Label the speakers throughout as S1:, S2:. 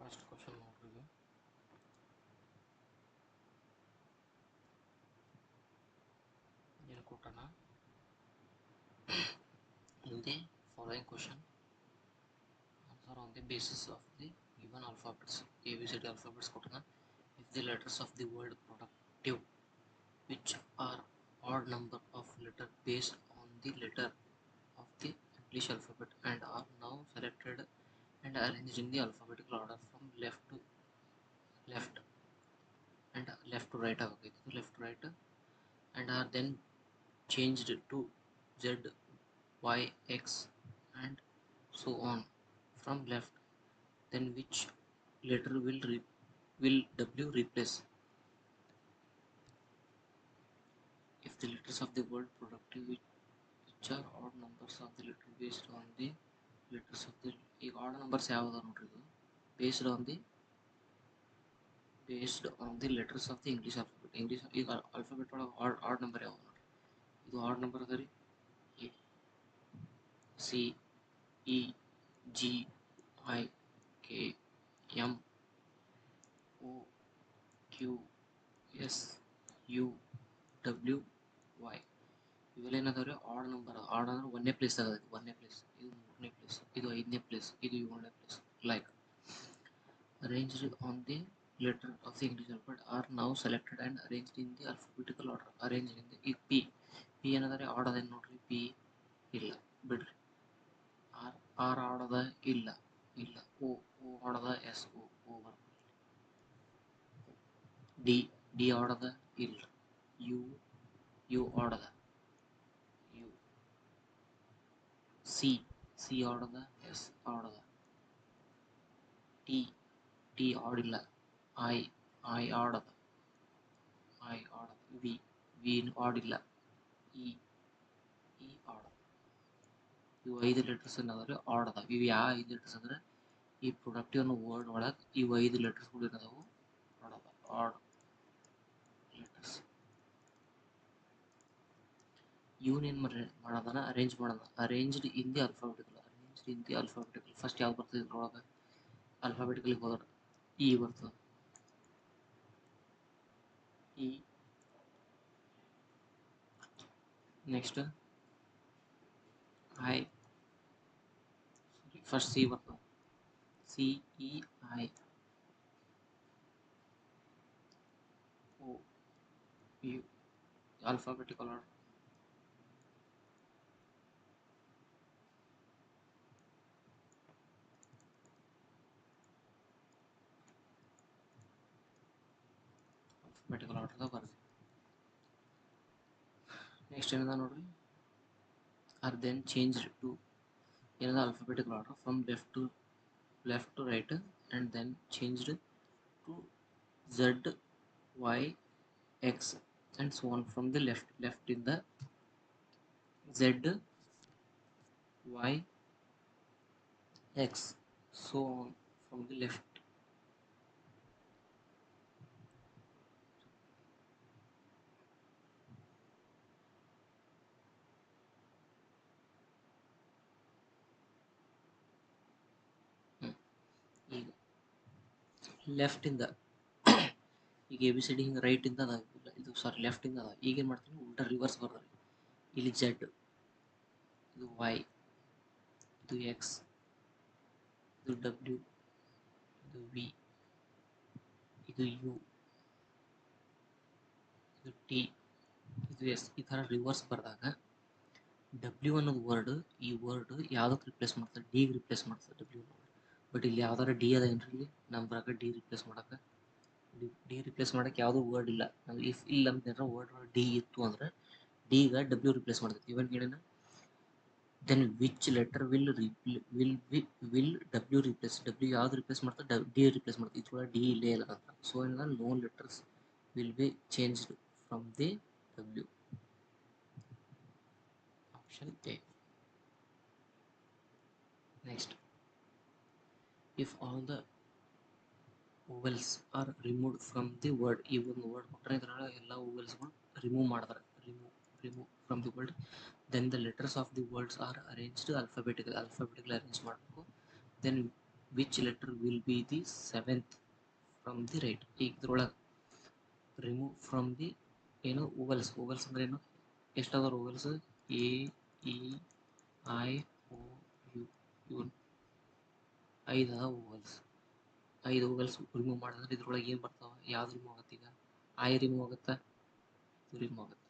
S1: First question ನೋಡ್ರಿ. ಏನು ಕೊಟ್ಟಣ? In the following question, answer on the basis of the given alphabets. ABCD alphabets ಕೊಟ್ಟಣ. If the letters of the word productive, which are odd number of letter based on the letter of the English alphabet and are now selected and arranged in the alphabetical order from left to left and left to right, left to right, and are then changed to Z, Y, X and so on from left, then which letter will W replace? If the letters of the word productive, which are odd numbers of the letter based on the letters of the odd numbers ಯಾವುದು ನೋಡ್ರಿ ಇದು based on the letters of the English alphabet. English ಈಗ alphabet ಒಳಗೆ odd number ಯಾವುದು ನೋಡ್ರಿ, ಇದು odd number ಅದ ರೀ. A C E G I K M O Q S U W Y ಇವೆಲ್ಲ ಏನಾದವ್ರಿ ಆಡ್ ನಂಬರ್. ಆಡ್ ಅಂದ್ರೆ ಒಂದನೇ ಪ್ಲೇಸ್ ಆಗತ್ತೆ, ಒಂದನೇ ಪ್ಲೇಸ್, ಇದು ಮೂರನೇ ಪ್ಲೇಸ್, ಇದು ಐದನೇ ಪ್ಲೇಸ್, ಇದು ಏಳನೇ place. Like arranged on the letter of the English alphabet are now selected and arranged in the alphabetical order. Arranged in the P ಏನಂದ್ರೆ ಆಡ್ ಅದೇನು ನೋಡ್ರಿ, P ಇಲ್ಲ ಬಿಡ್ರಿ. ಆರ್ ಆಡದ ಇಲ್ಲ, ಓ ಆಡದ, ಎಸ್ ಓ ಬರ್ತದೆ. ಡಿ ಆಡದ ಇಲ್ಲ, ಯು ಆಡದ, ಯು. ಸಿ ಆಡದ, ಎಸ್ ಆಡದ. ಟಿ ಆಡಿಲ್ಲ, ಐ ಆಡದ, ವಿ ಆಡಿಲ್ಲ, ಇ ಆಡದ. ಇವು 5 ಲೆಟರ್ಸ್ ಏನದಾವ್ರಿ ಆಡ್ ಅದಾವ. ಇವು ಯಾವ 5 ಲೆಟರ್ಸ್ ಅಂದ್ರೆ ಈ ಪ್ರೊಡಕ್ಟಿವ್ ಅನ್ನೋ ವರ್ಡ್ ಒಳಗೆ ಇವು 5 ಲೆಟರ್ಸ್ಗಳು ಏನದಾವು ಆಡ್ ಲೆಟರ್ಸ್. ಇವನ್ ಏನ್ ಮಾಡೋದನ್ನ ಅರೇಂಜ್ ಮಾಡೋಣ. Arranged in the alphabetical. First ಯಾವ್ದು ಬರ್ತದೆ ಇದ್ರೊಳಗೆ? ಅಲ್ಫಾಬೆಟಿಕಲ್ ಹೋದ್ರೆ ಇ ಬರ್ತದೆ. E next I, first C ಬರ್ತದೆ, C E I O U. Alphabetical order. Alphabetical ಆರ್ಡರ್ದಾಗ ಬರ್ರಿ. ನೆಕ್ಸ್ಟ್ ಏನದ ನೋಡ್ರಿ, ಆರ್ ದೆನ್ ಚೇಂಜ್ ಟು ಏನದ alphabetical order from left to right and then changed to Z, Y, X and so on from the left in the Z, Y, X so on from the left. ಈಗ left ಇಂದ ಈಗ ABCD ಹಿಂಗೆ right ಇಂದ ಅದ, ಇದು ಸಾರಿ left ಇಂದ ಅದ. ಈಗ ಏನು ಮಾಡ್ತೀನಿ, ಉಲ್ಟಾ ರಿವರ್ಸ್ ಬರ್ತಾರೆ. ಇಲ್ಲಿ Z, ಇದು Y, ಇದು X, ಇದು W, ಇದು V, ಇದು U, ಇದು T, ಇದು S. ಈ ಥರ ರಿವರ್ಸ್ ಬರ್ದಾಗ W ಅನ್ನೋದು ವರ್ಡ್, ಈ ವರ್ಡ್ ಯಾವುದಕ್ಕೆ ರಿಪ್ಲೇಸ್ ಮಾಡ್ತಾರೆ? ಡಿಗೆ ರಿಪ್ಲೇಸ್ ಮಾಡ್ತಾರೆ W ಅನ್ನೋದು. ಬಟ್ ಇಲ್ಲಿ ಯಾವ್ದಾರ ಡಿ ಅದ ಏನ್ರಿ, ಇಲ್ಲಿ ನಮ್ದ್ರಾಗ ಡಿ ರಿಪ್ಲೇಸ್ ಮಾಡಕ್ಕೆ ಯಾವುದು ವರ್ಡ್ ಇಲ್ಲ. ನಾವು ಇಫ್ ಇಲ್ಲ ಅಂತಂದ್ರೆ ವರ್ಡ್ ಡಿ ಇತ್ತು ಅಂದ್ರೆ ಡಿಗ W ರಿಪ್ಲೇಸ್ ಮಾಡ್ತೀವಿ. ಇವನ್ ಹೇಳಿನ then which letter will W replace. W ಯಾವ್ದು ರಿಪ್ಲೇಸ್ ಮಾಡ್ತಾರೆ? ಡಿ ರಿಪ್ಲೇಸ್ ಮಾಡ್ತೀವಿ. ಇದ್ರೊಳಗೆ ಡಿ ಇಲ್ಲೇ ಇಲ್ಲ ಅಂತ. ಸೊ ಏನ no letters will be changed from the W. Option A. Next, if all the vowels are removed from the word, ಈ ಒಂದು ವರ್ಡ್ ಕೊಟ್ಟರೆ ಇದರೊಳಗೆ ಎಲ್ಲ vowelsಗಳು ರಿಮೂವ್ ಮಾಡಿದ್ರೆ, remove from the word, then the letters of the words are arranged alphabetically. Arrange ಮಾಡಬೇಕು. then which letter will be the seventh from the right. ಈಗ ಇದ್ರೊಳಗೆ remove from the ಏನು ಓವಲ್ಸ್. ಓವಲ್ಸ್ ಅಂದ್ರೆ ಏನು, ಎಷ್ಟಾದ್ರು vowels? A, E, I, O, U, ಇವನ್ 5 vowels. 5 vowels remove ಮಾಡಿದ್ರೆ ಇದ್ರೊಳಗೆ ಏನು ಬರ್ತಾವ? ಯಾವ್ದು ರಿಮೂವ್ ಆಗುತ್ತೆ? ಈಗ ಐ ರಿಮೂವ್ ಆಗುತ್ತಾ? ರಿಮೂವ್ ಆಗುತ್ತೆ.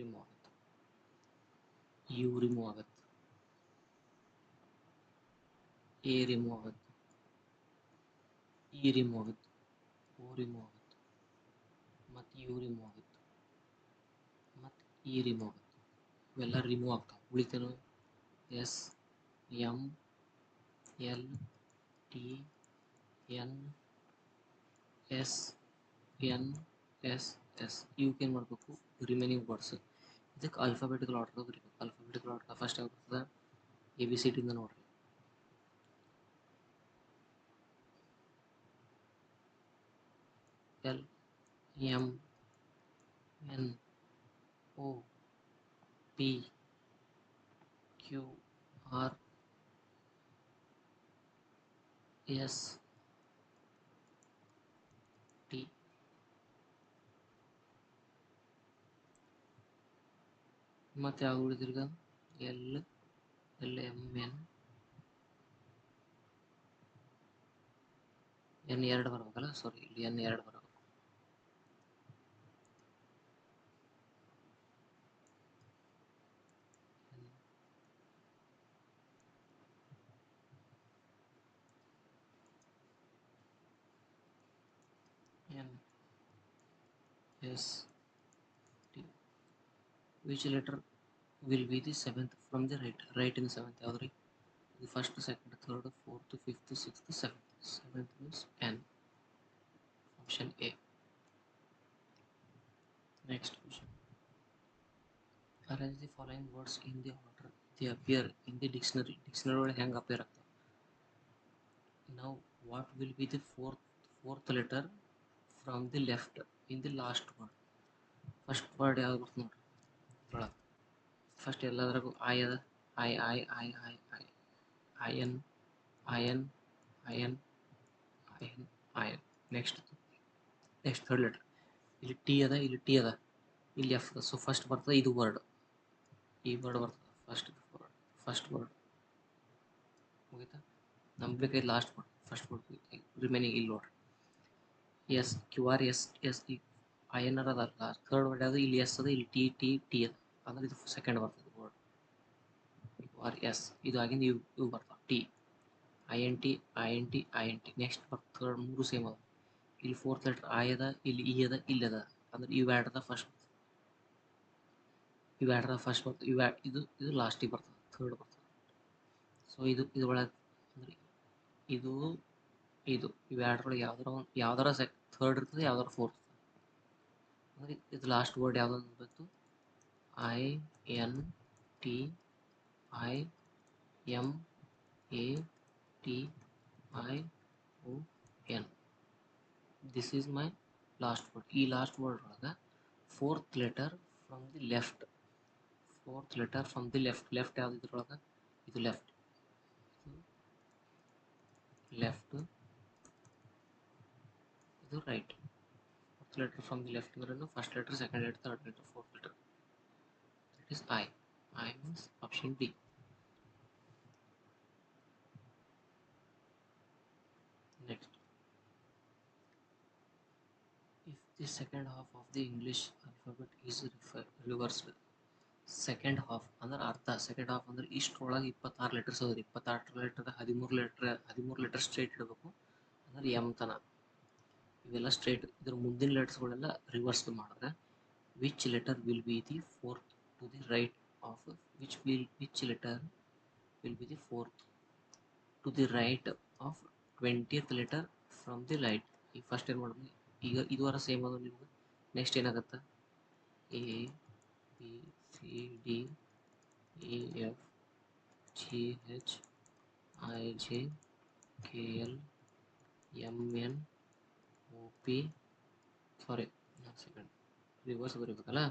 S1: ರಿಮೂವ್ ಆಗುತ್ತೆ. ಯು ರಿಮೂವ್ ಆಗುತ್ತೆ. ಎ ರಿಮೂವ್ ಆಗುತ್ತೆ. ಇ ರಿಮೂವ್ ಆಗುತ್ತೆ. ಓ ರಿಮೂವ್ ಆಗುತ್ತೆ. ಮತ್ತು ಯು ರಿಮೂವ್ ಆಗುತ್ತೆ. ಮತ್ತು ಇ ರಿಮೂವ್ ಆಗುತ್ತೆ. ಇವೆಲ್ಲ ರಿಮೂವ್ ಆಗ್ತಾವೆ. ಉಳಿತೇನು? S, M, L, T, N, S, N, S, S. ಇವಕ್ಕೇನು ಮಾಡಬೇಕು? ರಿಮೈನಿಂಗ್ ವರ್ಡ್ಸ್ ಇದಕ್ಕೆ ಆಲ್ಫಾಬೆಟಿಕಲ್ ಆರ್ಡರ್ ಬರೀಬೇಕು. ಆಲ್ಫಾಬೆಟಿಕಲ್ ಆರ್ಡರ್ ಫಸ್ಟ್ ಯಾವ್ದು ಬರ್ತದೆ? ಎ ಬಿ ಸಿ ಡಿಯಿಂದ ನೋಡ್ರಿ. L, M, N, O, P, Q, R, S, T. ಮತ್ತೆ ಯಾವ್ದು ಉಳಿದಿರ್ಗ? L, L, M, N, N ಎರಡು ಬರ್ಬೇಕಲ್ಲ, ಸಾರಿ, ಇಲ್ಲಿ ಎನ್ ಎರಡು ಬರಬೇಕು. N, S, T. Which letter will be the seventh from the right? Right in seventh ಯಾವ್ದ್ರಿ? ಇದು first, second, third, fourth, fifth, sixth, seventh. Seventh means N. Option A. Next question. Arrange the following words in the order they appear in the dictionary. Dictionary ಒಳಗೆ ಹೆಂಗೆ appear ಆಗ್ತವೆ? Now what will be the fourth letter from the left in the last word? First word ಯಾವ್ದು ಬರ್ತದೆ ನೋಡ್ರಿ ಇದ್ರೊಳಗೆ. First ಎಲ್ಲದ್ರಾಗೂ I ಅದ. I I I I I I N I N I N I N I N. Next third letter. ಇಲ್ಲಿ T ಅದ, ಇಲ್ಲಿ T ಅದ, ಇಲ್ಲಿ ಎಫ್ ಅದ. ಸೊ ಫಸ್ಟ್ ಬರ್ತದೆ ಇದು ವರ್ಡ್. ಈ ವರ್ಡ್ ಬರ್ತದೆ ಫಸ್ಟ್ ವರ್ಡ್ ಮುಗಿತಾ? ನಮ್ಗೆ ಬೇಕಾಯ್ತು last word. First word remaining ಇಲ್ಲಿ ನೋಡ್ರಿ. S, Q R S S. ಈ ಐ ಎನ್ ಆರ್ ಅದ ಲಾಸ್ಟ್. ಥರ್ಡ್ ವರ್ಡ್ ಯಾವುದು? ಇಲ್ಲಿ ಎಸ್ ಅದ, ಇಲ್ಲಿ ಟಿ ಟಿ ಟಿ ಅದ. ಅಂದ್ರೆ ಇದು ಸೆಕೆಂಡ್ ಬರ್ತದೆ ವರ್ಡ್. Q R S. ಇದು ಆಗಿಂದ ಇವು ಬರ್ತಾವೆ. T, I N T, I N T, I N T. Next ಬರ್ತದೆ ಥರ್ಡ್. ಮೂರು ಸೇಮ್ ಅದ. ಇಲ್ಲಿ ಫೋರ್ತ್ ಲೆಟರ್ ಐ ಅದ, ಇಲ್ಲಿ ಇ ಅದ, ಇಲ್ಲಿ ಅದ. ಅಂದ್ರೆ ಇವು ಆ್ಯಡ್ ಫಸ್ಟ್. ಇವು ಆ್ಯಡ್ ಫಸ್ಟ್ ಬರ್ತದೆ. ಇದು ಲಾಸ್ಟಿಗೆ ಬರ್ತದೆ, ಥರ್ಡ್ ಬರ್ತದೆ. ಸೊ ಇದು ಒಳಗೆ ಅಂದ್ರೆ ಇದು ಇವು ಎರಡರೊಳಗೆ ಯಾವ್ದಾರ ಥರ್ಡ್ ಇರ್ತದೆ, ಯಾವ್ದಾರ ಫೋರ್ತ್. ಅಂದ್ರೆ ಇದು ಲಾಸ್ಟ್ ವರ್ಡ್ ಯಾವ್ದು ಬೇಕು? I N T I M A T I O N. This is my last word. ಈ ಲಾಸ್ಟ್ ವರ್ಡ್ ಒಳಗೆ fourth letter from the left. Fourth letter from the left. Left ಯಾವ್ದು ಇದ್ರೊಳಗೆ? ಇದು left. Left, ಇದು right. Fourth letter from the left ಅಂದ್ರೆ first letter, second letter, third letter, fourth letter. That is I. I means option B. Next. If the second half of the English alphabet is reversed, second half ಅಂದ್ರೆ ಅರ್ಧ. Second half ಅಂದ್ರೆ ಇಷ್ಟರೊಳಗೆ 26 letters ಅದ್ರಿ. 26 letter 13 letter straight ಇಡಬೇಕು. ಅಂದ್ರೆ M ತನ ಇವೆಲ್ಲ straight. ಇದ್ರ ಮುಂದಿನ ಲೆಟರ್ಸ್ಗಳೆಲ್ಲ ರಿವರ್ಸ್ ಮಾಡಿದ್ರೆ which letter will be the fourth to the right of which letter will be the fourth to the right of 20th letter from the right. ಈಗ first ಏನು ಮಾಡಿದ್ವಿ? ಈಗ ಇದುವರೆ ಸೇಮ್ ಅದು ನಿಮ್ಗೆ. ನೆಕ್ಸ್ಟ್ ಏನಾಗುತ್ತೆ? A B C D E F G H I J K L M N O P. Sorry, second reverse ಬರೀಬೇಕಲ್ಲ.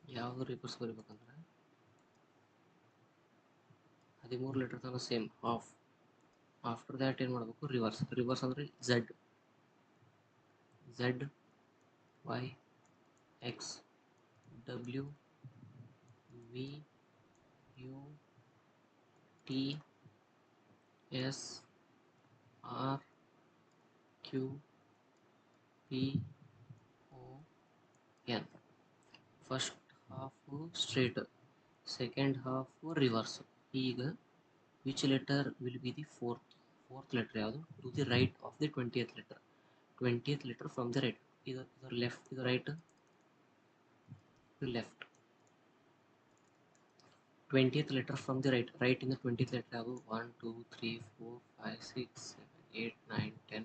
S1: ಯಾವುದು ರಿವರ್ಸ್ ಬರೀಬೇಕಂದ್ರೆ 13 ಲೆಟರ್ ತನಕ ಸೇಮ್ ಹಾಫ್. ಆಫ್ಟರ್ ದ್ಯಾಟ್ ಏನು ಮಾಡಬೇಕು, ರಿವರ್ಸ್ ಅಂದರೆ Z Y X W V U T S R Q P O N. First half straight, second half reverse. ಈಗ which letter will be the fourth letter ಯಾವುದು? To the right of the 20th letter from the right. ಇದು left, ಇದು right, left. 20th letter from the right in the 20th letter ಯಾವುದು? 1 2 3 4 5 6 7 8 9 10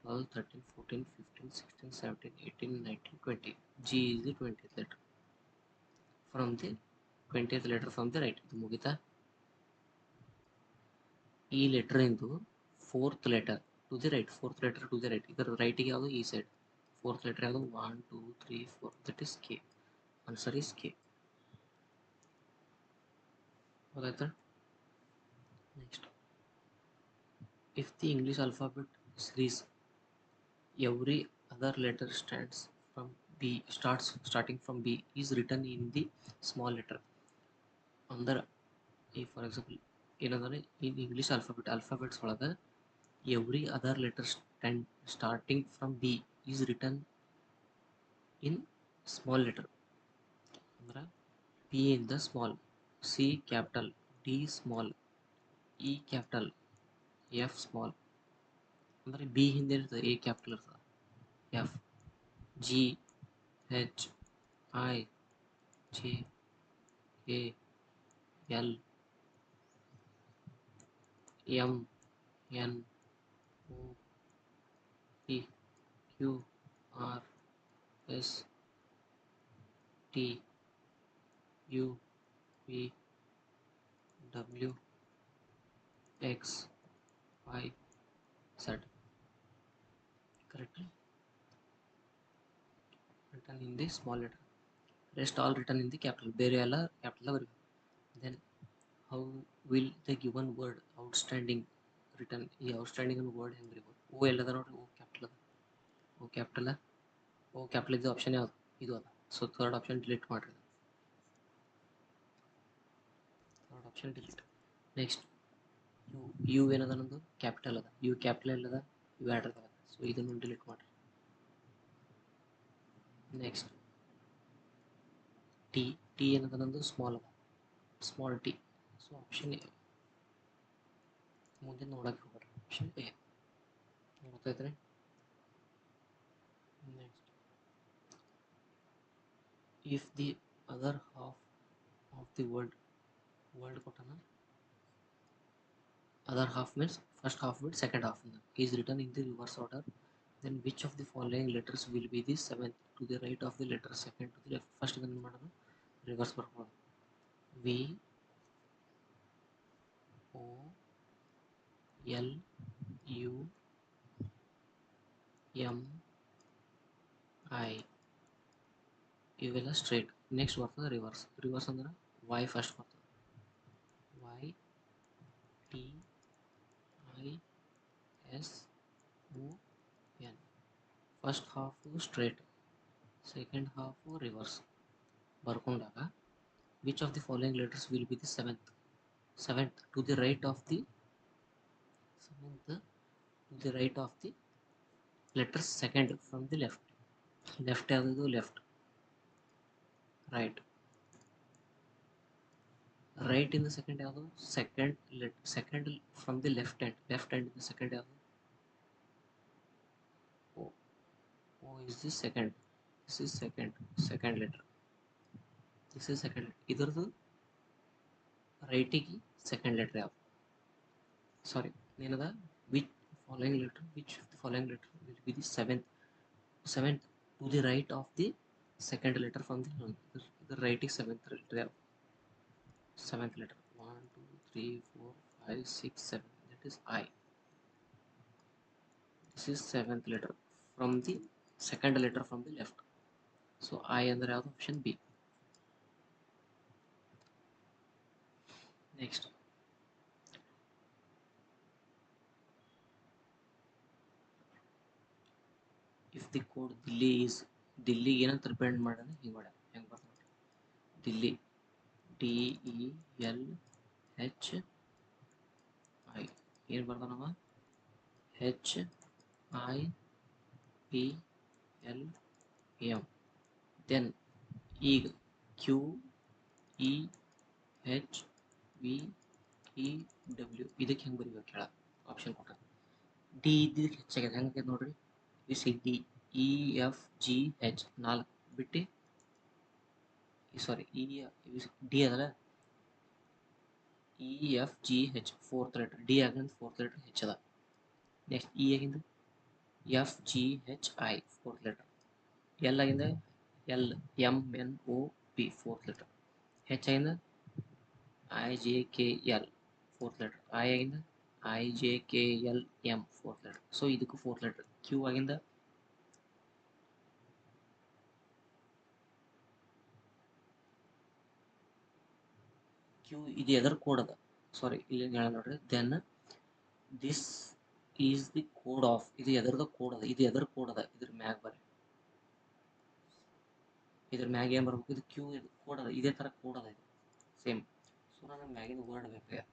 S1: 12 13 14 15 16 17 18 19 20. G is the 20th letter from the 20th letter from the right. ಇದು ಮುಗಿತಾ? ಈ letter ಇಂದು fourth letter to the right, ಇದರ ರೈಟಿಗೆ ಯಾವುದು? ಈ ಸೈಡ್. ಫೋರ್ತ್ ಲೆಟರ್ ಯಾವುದು? 1 2 3 4, that is K. Answer is K. ಗೊತ್ತಾಯ್ತಾ? Next, if the English alphabet series every other letter starting from B is written in the small letter. ಅಂದರೆ ಈ for example ಏನಂದರೆ in English alphabets ಒಳಗೆ every other letter starting from B is written in small letter. ಅಂದ್ರೆ P ಇಂದ small, C capital, D small, E capital, F small. ಅಂದರೆ B ಹಿಂದೆ ಇರ್ತದೆ A capital ಇರ್ತದೆ, F, G, H, I, J, K, L, M, N, O, P, Q, R, S, T, U, V, W, X, Y, Z. Correct? written in the small letter, rest all written in the capital. ಬೇರೆ ಎಲ್ಲ capital ಬರಬೇಕು. Then how will the given word outstanding return? ಈ outstanding ಅನ್ನೋ word ಹೆಂಗೆ ಬರೀಬೋದು? ಓ ಎಲ್ಲದ ನೋಡ್ರಿ, ಓ capital ಅದ, ಓ ಕ್ಯಾಪಿಟಲ್ ಇದ್ದು ಆಪ್ಷನ್ ಯಾವುದು? ಇದು ಅದ. ಸೊ ಥರ್ಡ್ ಆಪ್ಷನ್ ಡಿಲೀಟ್ ಮಾಡಿರಿ, third option delete. Next U ಏನದ? ನಮ್ಮದು ಕ್ಯಾಪಿಟಲ್ ಅದ, ಯು ಕ್ಯಾಪಿಟಲ್ ಎಲ್ಲದ? ಯು ಆ್ಯಡ್ ಅದ. ಸೊ ಇದನ್ನು ಡಿಲೀಟ್ ಮಾಡಿರಿ. ನೆಕ್ಸ್ಟ್ ಟಿ ಏನದ? ನಮ್ಮದು ಸ್ಮಾಲ್ ಅದ, small T. So option A ಮುಂದೆ ನೋಡಕ್ಕೆ ಹೋಗ್ಬೇಡ್ರಿ, ಆಪ್ಷನ್ ಎ. ಗೊತ್ತಾಯ್ತು ರೀ? Next, if the other half of the world ಕೊಟ್ಟನ, other half means first half with second half is written in the reverse order, then which of the following letters will be the seventh to the right of the letter, second to the left? First ಇದನ್ನು ಮಾಡೋದು reverse ಬರ್ಕೊಳ್ಳೋದು. V O L U M I ಇವೆಲ್ಲ straight. Next ಬರ್ತದೆ reverse ಅಂದ್ರೆ Y first ಬರ್ತದೆ, Y T I S O N. First half straight, second half reverse ಬರ್ಕೊಂಡಾಗ which of the following letters will be the seventh to the right of the letter second from the left ಯಾವುದು? Left. Right in the second ಯಾವುದು? Second from the left hand in the second ಯಾವುದು? O is the second. This is second letter. ಇದರದು ರೈಟಿಗೆ second letter ಯಾವುದು? Sorry, ಏನದ? Which following letter will be the seventh to the right of the second letter from the writing seventh letter ಯಾವುದು? Seventh letter 1 2 3 4 5 6 7, that is I. This is seventh letter from the second letter from the left. So I ಅಂದ್ರೆ ಯಾವುದು? Option B. Next, the code Delhi ಏನಂತ represent ಮಾಡೋಣ ಹಿಂಗೆ ಮಾಡ್ಯಾರ ಹೆಂಗೆ ಬರ್ತದೆ Delhi DELHI ಏನು ಬರ್ತಾನವ HIPLM ದೆನ್ ಈಗ QEHVEW ಇದಕ್ಕೆ ಹೆಂಗೆ ಬರೀಬೇಕು ಕೇಳ ಆಪ್ಷನ್ ಕೊಟ್ಟ ಡಿ ಇದಕ್ಕೆ ಹೆಚ್ಚಾಗ್ಯದ ಹೆಂಗೆ ನೋಡ್ರಿ DEFGH 4 ಬಿಟ್ಟು ಸಾರಿ ಡಿ ಅದಲ್ಲ EFGH 4th letter ಡಿ ಆಗಿಂದ 4th letter H ಅದ ನೆಕ್ಸ್ಟ್ ಇ ಆಗಿಂದ FGHI 4th letter ಎಲ್ ಆಗಿಂದ LMNOP 4th letter H ಆಗಿಂದ IJKL 4th letter I ಆಗಿಂದ IJKLM 4th letter ಸೊ ಇದಕ್ಕೂ 4th letter Q ಆಗಿಂದ ಇದು ಎದರ್ ಕೋಡ್ ಅದ ಸಾರಿ ಇಲ್ಲಿ ಹೇಳ ನೋಡ್ರಿ then this is the code of ಇದು ಎದರದ ಕೋಡ್ ಅದ ಇದು ಎದರ್ ಕೋಡ್ ಅದ ಇದ್ರ ಮ್ಯಾಗ ಬರ್ರಿ ಇದ್ರ ಮ್ಯಾಗ ಏನು ಬರ್ಬೇಕು ಇದು ಕ್ಯೂ ಕೋಡ್ ಅದ ಇದೇ ಥರ ಕೋಡ್ ಅದ ಇದು ಸೇಮ್ ಸೊ ನನಗೆ ಮ್ಯಾಗಿನ ವರ್ಡ್ ಬೇಕು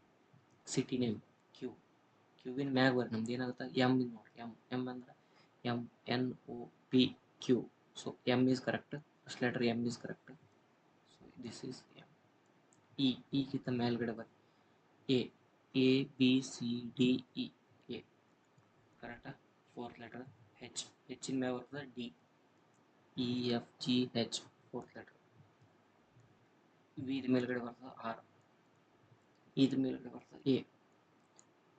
S1: ಸಿಟಿ ನೇಮ್ ಕ್ಯೂವಿನ ಮ್ಯಾಗ ಬರ್ರಿ ನಮ್ದು ಏನಾಗುತ್ತೆ ಎಮ್ ನೋಡಿ ಎಮ್ ಅಂದ್ರೆ MNOP Q so M is correct first letter M is correct so this is M E ಕಿಂತ ಮೇಲ್ಗಡೆ ಬರ್ರಿ ABCDE ಎ ಕರೆಕ್ಟಾ 4th letter ಹೆಚ್ಚಿನ ಮ್ಯಾಗ ಬರ್ತದೆ DEFGH 4th letter ವಿ ಮೇಲ್ಗಡೆ ಬರ್ತದೆ ಆರ್ ಇದ್ರ ಮೇಲ್ಗಡೆ ಬರ್ತದೆ ಎ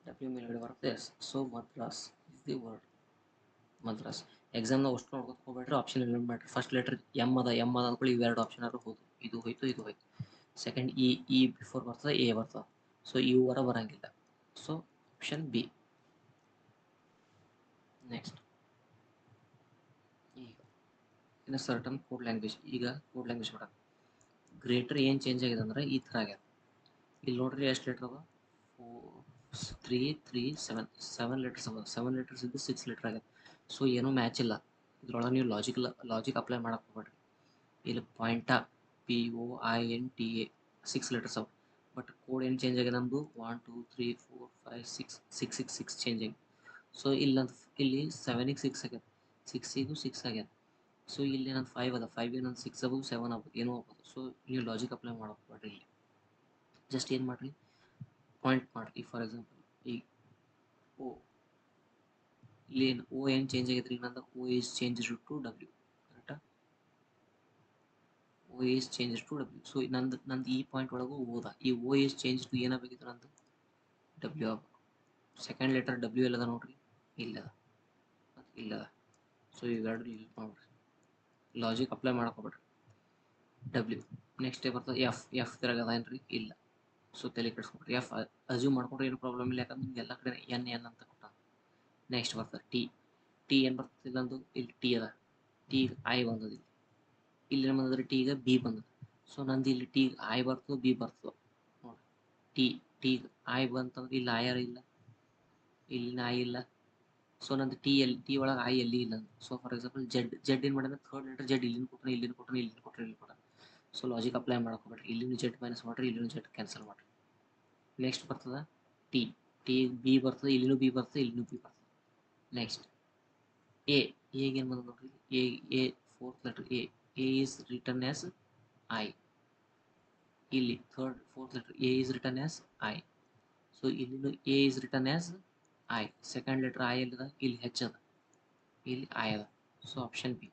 S1: ಡಬ್ಲ್ಯೂ ಮೇಲ್ಗಡೆ ಬರ್ತದೆ S so Madras is the word Madras ಎಕ್ಸಾಮ್ನಾಗ ಅಷ್ಟು ನೋಡ್ಕೊತ ಹೋಗ್ಬೇಡ್ರಿ ಆಪ್ಷನ್ ಎಲಿಮಿನೇಟ್ ಮಾಡ್ರಿ ಫಸ್ಟ್ ಲೆಟರ್ ಎಮ್ ಅದ ಅಂದ್ಕೊಳ್ಳಿ ಇವೆರಡು ಆಪ್ಷನ್ ಆದ್ರೂ ಹೋದು ಇದು ಹೋಯ್ತು ಸೆಕೆಂಡ್ ಇ ಬಿಫೋರ್ ಬರ್ತದೆ ಎ ಬರ್ತದೆ ಸೊ ಇವು ಬರಂಗಿಲ್ಲ ಸೊ ಆಪ್ಷನ್ ಬಿ ನೆಕ್ಸ್ಟ್ ಈಗ ಇನ್ನು ಸರ್ಟನ್ ಕೋಡ್ ಲ್ಯಾಂಗ್ವೇಜ್ ಈಗ ಕೋಡ್ ಲ್ಯಾಂಗ್ವೇಜ್ ಮಾಡೋಣ ಗ್ರೇಟರ್ ಏನು ಚೇಂಜ್ ಆಗಿದೆ ಅಂದ್ರೆ ಈ ಥರ ಆಗ್ಯದ ಇಲ್ಲಿ ನೋಡ್ರಿ ಎಷ್ಟು ಲೆಟರ್ ಅದ 7 ಲೆಟರ್ಸ್ ಅದ 7 ಲೆಟರ್ಸ್ ಇದ್ದು 6 ಲೆಟರ್ ಆಗ್ಯದ ಸೊ ಏನೂ ಮ್ಯಾಚ್ ಇಲ್ಲ ಇದ್ರೊಳಗೆ ನೀವು ಲಾಜಿಕ್ ಅಪ್ಲೈ ಮಾಡಕ್ಕೆ ಹೋಗ್ಬೇಡ್ರಿ ಇಲ್ಲಿ ಪಾಯಿಂಟ POINTA 6 ಲೆಟರ್ಸ್ ಅವ ಬಟ್ ಕೋಡ್ ಏನು ಚೇಂಜ್ ಆಗಿದೆ ನಮ್ಮದು 1 2 3 4 5 6 ಚೇಂಜ್ ಆಗಿದೆ ಸೊ ಇಲ್ಲಿ 7ಗೆ 6 ಆಗ್ಯದ 6ಗೂ 6 ಆಗ್ಯದ ಸೊ ಇಲ್ಲಿ ನಂದು 5 ಅದ 5ಗೆ ನಂದು 6 ಆಗ್ಬೋದು 7 ಆಗ್ಬೋದು ಏನೋ ಆಗ್ಬೋದು ಸೊ ನೀವು ಲಾಜಿಕ್ ಅಪ್ಲೈ ಮಾಡಕ್ಕೆ ಹೋಗ್ಬೇಡ್ರಿ ಇಲ್ಲಿ ಜಸ್ಟ್ ಏನು ಮಾಡಿರಿ ಪಾಯಿಂಟ್ ಮಾಡಿರಿ ಫಾರ್ ಎಕ್ಸಾಂಪಲ್ ಈಗ ಓ ಇಲ್ಲಿ ಏನು ಓ ಏನು ಚೇಂಜ್ ಆಗೈತ್ರಿ ನಂದು O is change to W ಕರೆಕ್ಟಾ O is change to W so ನಂದು ಈ ಪಾಯಿಂಟ್ ಒಳಗೂ ಓದ ಈ ಓ ಈಸ್ ಚೇಂಜ್ ಟು ಏನಾಗಬೇಕಿತ್ತು ನಂದು ಡಬ್ಲ್ಯೂ ಆಗಬೇಕು ಸೆಕೆಂಡ್ ಲೆಟರ್ ಡಬ್ಲ್ಯೂ ಎಲ್ಲದ ನೋಡ್ರಿ ಇಲ್ಲದ ಸೊ ಇವೆರಡು ಯೂಸ್ ಮಾಡ್ಬಿಡ್ರಿ ಲಾಜಿಕ್ ಅಪ್ಲೈ ಮಾಡ್ಕೊಬೇಡ್ರಿ ಡಬ್ಲ್ಯೂ ನೆಕ್ಸ್ಟ್ ಬರ್ತದೆ ಎಫ್ ತಿರಗದೇನ್ರಿ ಇಲ್ಲ ಸೊ ತಲೆ ಕೆಡಿಸ್ಕೊಡ್ರಿ ಎಫ್ ಅಜ್ಯೂಮ್ ಮಾಡ್ಕೊಂಡ್ರೆ ಏನು ಪ್ರಾಬ್ಲಮ್ ಇಲ್ಲ ಯಾಕಂದ್ರೆ ಎಲ್ಲ ಕಡೆ ಎನ್ ಅಂತ ಕೊಟ್ಟ ನೆಕ್ಸ್ಟ್ ಬರ್ತದೆ ಟಿ ಏನು ಬರ್ತದೆ ಇಲ್ಲೊಂದು ಇಲ್ಲಿ ಟಿ ಅದ ಟಿ ಐ ಬಂದದ ಇಲ್ಲಿ ಏನು ಬಂದದ್ರಿ ಟಿಗೆ ಬಿ ಬಂದದ ಸೊ ನಂದು ಇಲ್ಲಿ ಟಿ ಐ ಬರ್ತದೆ ಬಿ ಬರ್ತದೆ ನೋಡಿ ಟಿ ಐ ಬಂತಂದ್ರೆ ಇಲ್ಲಿ ಐ ಇಲ್ಲ ಇಲ್ಲಿನ ಐ ಇಲ್ಲ ಸೊ ನಂದು ಟಿ ಒಳಗೆ ಐ ಎಲ್ಲಿ ಇಲ್ಲ ಸೊ ಫಾರ್ ಎಕ್ಸಾಂಪಲ್ ಜೆಡ್ ಏನು ಮಾಡಿದ್ರೆ ಥರ್ಡ್ ಲೆಟರ್ ಜೆಡ್ ಇಲ್ಲಿನ ಕೊಟ್ಟರೆ ಸೊ ಲಾಜಿಕ್ ಅಪ್ಲೈ ಮಾಡ್ಕೊಬೇಡ್ರಿ ಇಲ್ಲಿನ ಜೆಡ್ ಮೈನಸ್ ಮಾಡ್ರಿ ಇಲ್ಲಿನ ಜೆಡ್ ಕ್ಯಾನ್ಸಲ್ ಮಾಡ್ರಿ ನೆಕ್ಸ್ಟ್ ಬರ್ತದೆ ಟಿ ಬಿ ಬರ್ತದೆ ಇಲ್ಲಿನೂ ಬಿ ಬರ್ತದೆ ನೆಕ್ಸ್ಟ್ ಏನು ಬಂದ ನೋಡ್ರಿ A 4th letter A is return as I ಇಲ್ಲಿ 4th letter A is return as I so ಇಲ್ಲಿನೂ A is return as I second letter I ಎಲ್ಲಿದ ಇಲ್ಲಿ ಹೆಚ್ ಅದ ಇಲ್ಲಿ ಐ ಅದ ಸೊ ಆಪ್ಷನ್ ಬಿ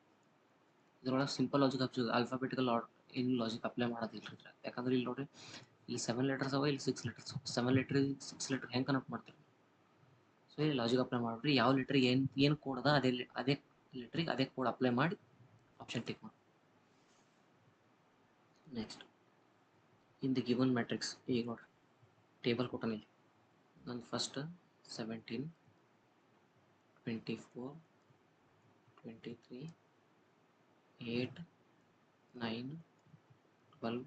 S1: ಇದ್ರೊಳಗೆ ಸಿಂಪಲ್ ಲಾಜಿಕ್ ಆಲ್ಫಾಬೆಟಿಕಲ್ ಏನು logic apply ಮಾಡೋದಿಲ್ಲ ಯಾಕಂದ್ರೆ ಇಲ್ಲಿ ನೋಡ್ರಿ ಇಲ್ಲಿ 7 ಲೆಟರ್ಸ್ ಅವ ಇಲ್ಲಿ 6 ಲೆಟರ್ಸ್ 7 ಲೆಟರ್ 6 ಲೆಟರ್ ಹೆಂಗೆ ಕನೆಕ್ಟ್ ಮಾಡ್ತೀರಿ ಸೊ ಇಲ್ಲಿ ಲಾಜಿಕ್ ಅಪ್ಲೈ ಮಾಡಿಬಿಟ್ರಿ ಯಾವ ಲೆಟ್ರಿಗೆ ಏನು ಕೋಡ್ ಅದ ಅದೇ ಲೆಟ್ರಿಗೆ ಅದೇ ಕೋಡ್ ಅಪ್ಲೈ ಮಾಡಿ ಆಪ್ಷನ್ ಟಿಕ್ ಮಾಡಿ next in the given matrix ಈಗ ನೋಡ್ರಿ ಟೇಬಲ್ ಕೊಟ್ಟಾನ ಇಲ್ಲಿ ನಾನು ಫಸ್ಟ್ 17 24 23 8 9 12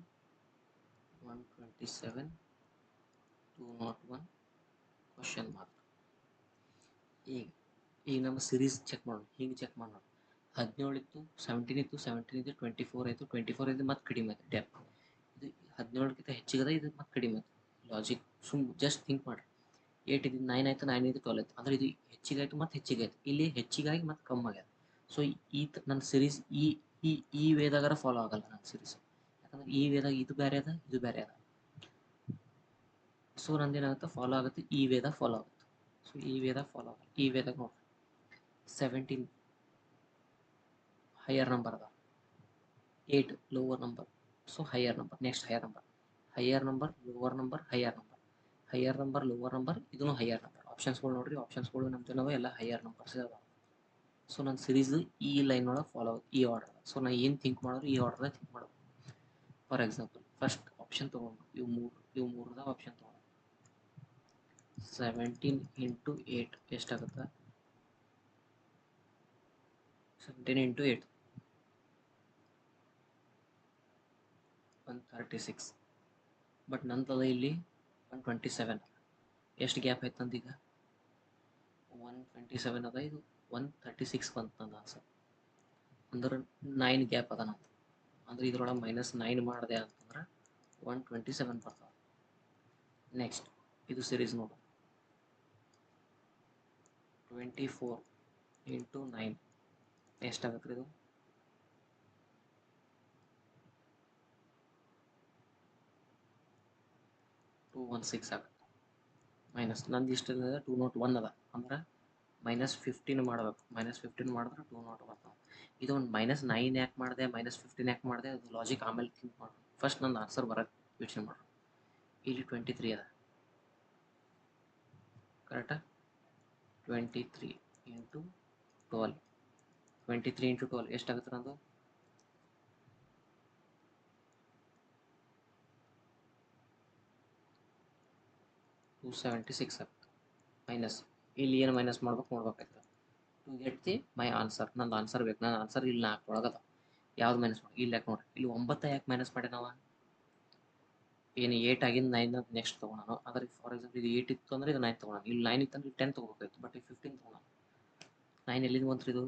S1: 127 201 ಕ್ವಶನ್ ಮಾರ್ಕ್ ಈಗ ನಮ್ಮ ಸೀರೀಸ್ ಚೆಕ್ ಮಾಡೋಣ ಹಿಂಗೆ ಚೆಕ್ ಮಾಡೋಣ 17 ಇತ್ತು, 17 ಇತ್ತು, 17 ಇದು 24 ಆಯಿತು, 24 ಇದು ಮತ್ತೆ ಕಡಿಮೆ ಆಯ್ತು ಡೆಪ್. ಇದು 17ಕ್ಕಿಂತ ಹೆಚ್ಚಿಗದ, ಇದು ಮತ್ತೆ ಕಡಿಮೆ ಆಯ್ತು. ಲಾಜಿಕ್ ಜಸ್ಟ್ ಥಿಂಕ್ ಮಾಡಿರಿ. 8 ಇದು 9 ಆಯಿತು, 9 ಇದು 12 ಆಯ್ತು, ಅಂದರೆ ಇದು ಹೆಚ್ಚಿಗಾಯಿತು ಮತ್ತು ಹೆಚ್ಚಿಗಾಯ್ತು. ಇಲ್ಲಿ ಹೆಚ್ಚಿಗಾಗಿ ಮತ್ತು ಕಮ್ಮಿ ಆಗ್ಯದ. ಸೊ ನನ್ನ ಸಿರೀಸ್ ಈ ವೇದಾಗಾರ ಫಾಲೋ ಆಗಲ್ಲ ನನ್ನ ಸಿರೀಸ್, ಯಾಕಂದ್ರೆ ಈ ವೇದಾಗ ಇದು ಬೇರೆ ಅದ, ಇದು ಬೇರೆ ಅದ. ಸೊ ನಂದೇನಾಗುತ್ತೆ, ಫಾಲೋ ಆಗುತ್ತೆ, ಈ ವೇದ ಫಾಲೋ ಆಗುತ್ತೆ. ಸೊ ಈ ವೇದ ಫಾಲೋ ಆಗಲ್ಲ. ಈ ವೇದಾಗ ನೋಡ್ರಿ 17 ಹೈಯರ್ ನಂಬರ್ ಅದ, 8 lower number. So higher number, next higher number, higher number, lower number, higher number, higher number, lower number, ಇದೂ ಹೈಯರ್ ನಂಬರ್. ಆಪ್ಷನ್ಸ್ಗಳು ನೋಡ್ರಿ, ಆಪ್ಷನ್ಸ್ಗಳು ನಮ್ದು ಎಲ್ಲ ಹೈಯರ್ ನಂಬರ್ಸ್ ಅದಾವ. ಸೊ ನನ್ನ ಸಿರೀಸ್ ಈ ಲೈನ್ ಒಳಗೆ ಫಾಲೋ ಆಗುತ್ತೆ, ಈ ಆರ್ಡರ್. ಸೊ ನಾನು ಏನು ಥಿಂಕ್ ಮಾಡೋರು ಈ ಆರ್ಡರ್ದಾಗ ಥಿಂಕ್ ಮಾಡೋದು. ಫಾರ್ ಎಕ್ಸಾಂಪಲ್ ಫಸ್ಟ್ ಆಪ್ಷನ್ ತೊಗೊಂಡು ಇವು ಮೂರದಾಗ ಆಪ್ಷನ್ ತೊಗೊಂಡು 17 ಇಂಟು 8 ಎಷ್ಟಾಗುತ್ತೆ? 17 ಇಂಟು 8 136. ಬಟ್ ನಂತದ ಇಲ್ಲಿ 127. ಎಷ್ಟು ಗ್ಯಾಪ್ ಆಯ್ತು ನಂದೀಗ? 127 ಅದ, ಇದು 136 ಬಂತು ನಂದು ಆನ್ಸರ್. ಅಂದ್ರೆ 9 ಗ್ಯಾಪ್ ಅದ ನಂದು. ಅಂದ್ರೆ ಇದ್ರೊಳಗೆ -9 ಮಾಡಿದೆ ಅಂತಂದ್ರೆ 127 ಬರ್ತದೆ. ನೆಕ್ಸ್ಟ್ ಇದು ಸಿರೀಸ್ ನೋಡು, 24 ಇಂಟು 9 ಎಷ್ಟಾಗುತ್ತೆ ಇದು? 216 ಆಗುತ್ತೆ. ಮೈನಸ್ ನಂದು ಇಷ್ಟ 201 ಅದ, ಅಂದ್ರೆ -15 ಮಾಡಬೇಕು. -15 ಮಾಡಿದ್ರೆ 201 ಬರ್ತದೆ. ಇದು ಒಂದು -9 ಯಾಕೆ ಮಾಡಿದೆ, -15 ಯಾಕೆ ಮಾಡಿದೆ, ಅದು ಲಾಜಿಕ್ ಆಮೇಲೆ ಥಿಂಕ್ ಮಾಡೋಣ. ಫಸ್ಟ್ ನಂದು ಆನ್ಸರ್ ಬರೋಕ್ಕೆ ಯೋಚನೆ ಮಾಡೋಣ. ಇಲ್ಲಿ 23 ಅದ, ಕರೆಕ್ಟಾ? 23 ಇಂಟು 12, 23 ಇಂಟು 12 ಎಷ್ಟಾಗುತ್ತೆ ನಂದು? 276 ಆಗುತ್ತೆ. ಮೈನಸ್ ಇಲ್ಲಿ ಏನು ಮೈನಸ್ ಮಾಡ್ಬೇಕು ನೋಡ್ಬೇಕಾಯ್ತದೆ to get the my answer. ನಂದು ಆನ್ಸರ್ ಬೇಕು. ನನ್ನ ಆನ್ಸರ್ ಇಲ್ಲಿ 4 ಒಳಗದ. ಯಾವ್ದು ಮೈನಸ್ ಮಾಡಿ? ಇಲ್ಲಿ ಯಾಕೆ ನೋಡ್ರಿ, ಇಲ್ಲಿ 9 ಯಾಕೆ ಮೈನಸ್ ಮಾಡಿ ನಾವು? ಏನು 8 ಆಗಿಂದ 9 ನೆಕ್ಸ್ಟ್ ತೊಗೊಳೋಣ. ಅದ್ರ ಫಾರ್ ಎಕ್ಸಾಂಪಲ್ ಇದು 8 ಇತ್ತು ಅಂದ್ರೆ ಇದು 9 ತೊಗೊಳೋಣ. ಇಲ್ಲಿ 9 ಇತ್ತು ಅಂದ್ರೆ 10 ತೊಗೋಬೇಕಾಯ್ತು, ಬಟ್ 15 ತೊಗೊಳೋಣ. 9 ಎಲ್ಲಿಂದ ಬಂತ್ರಿ ಇದು?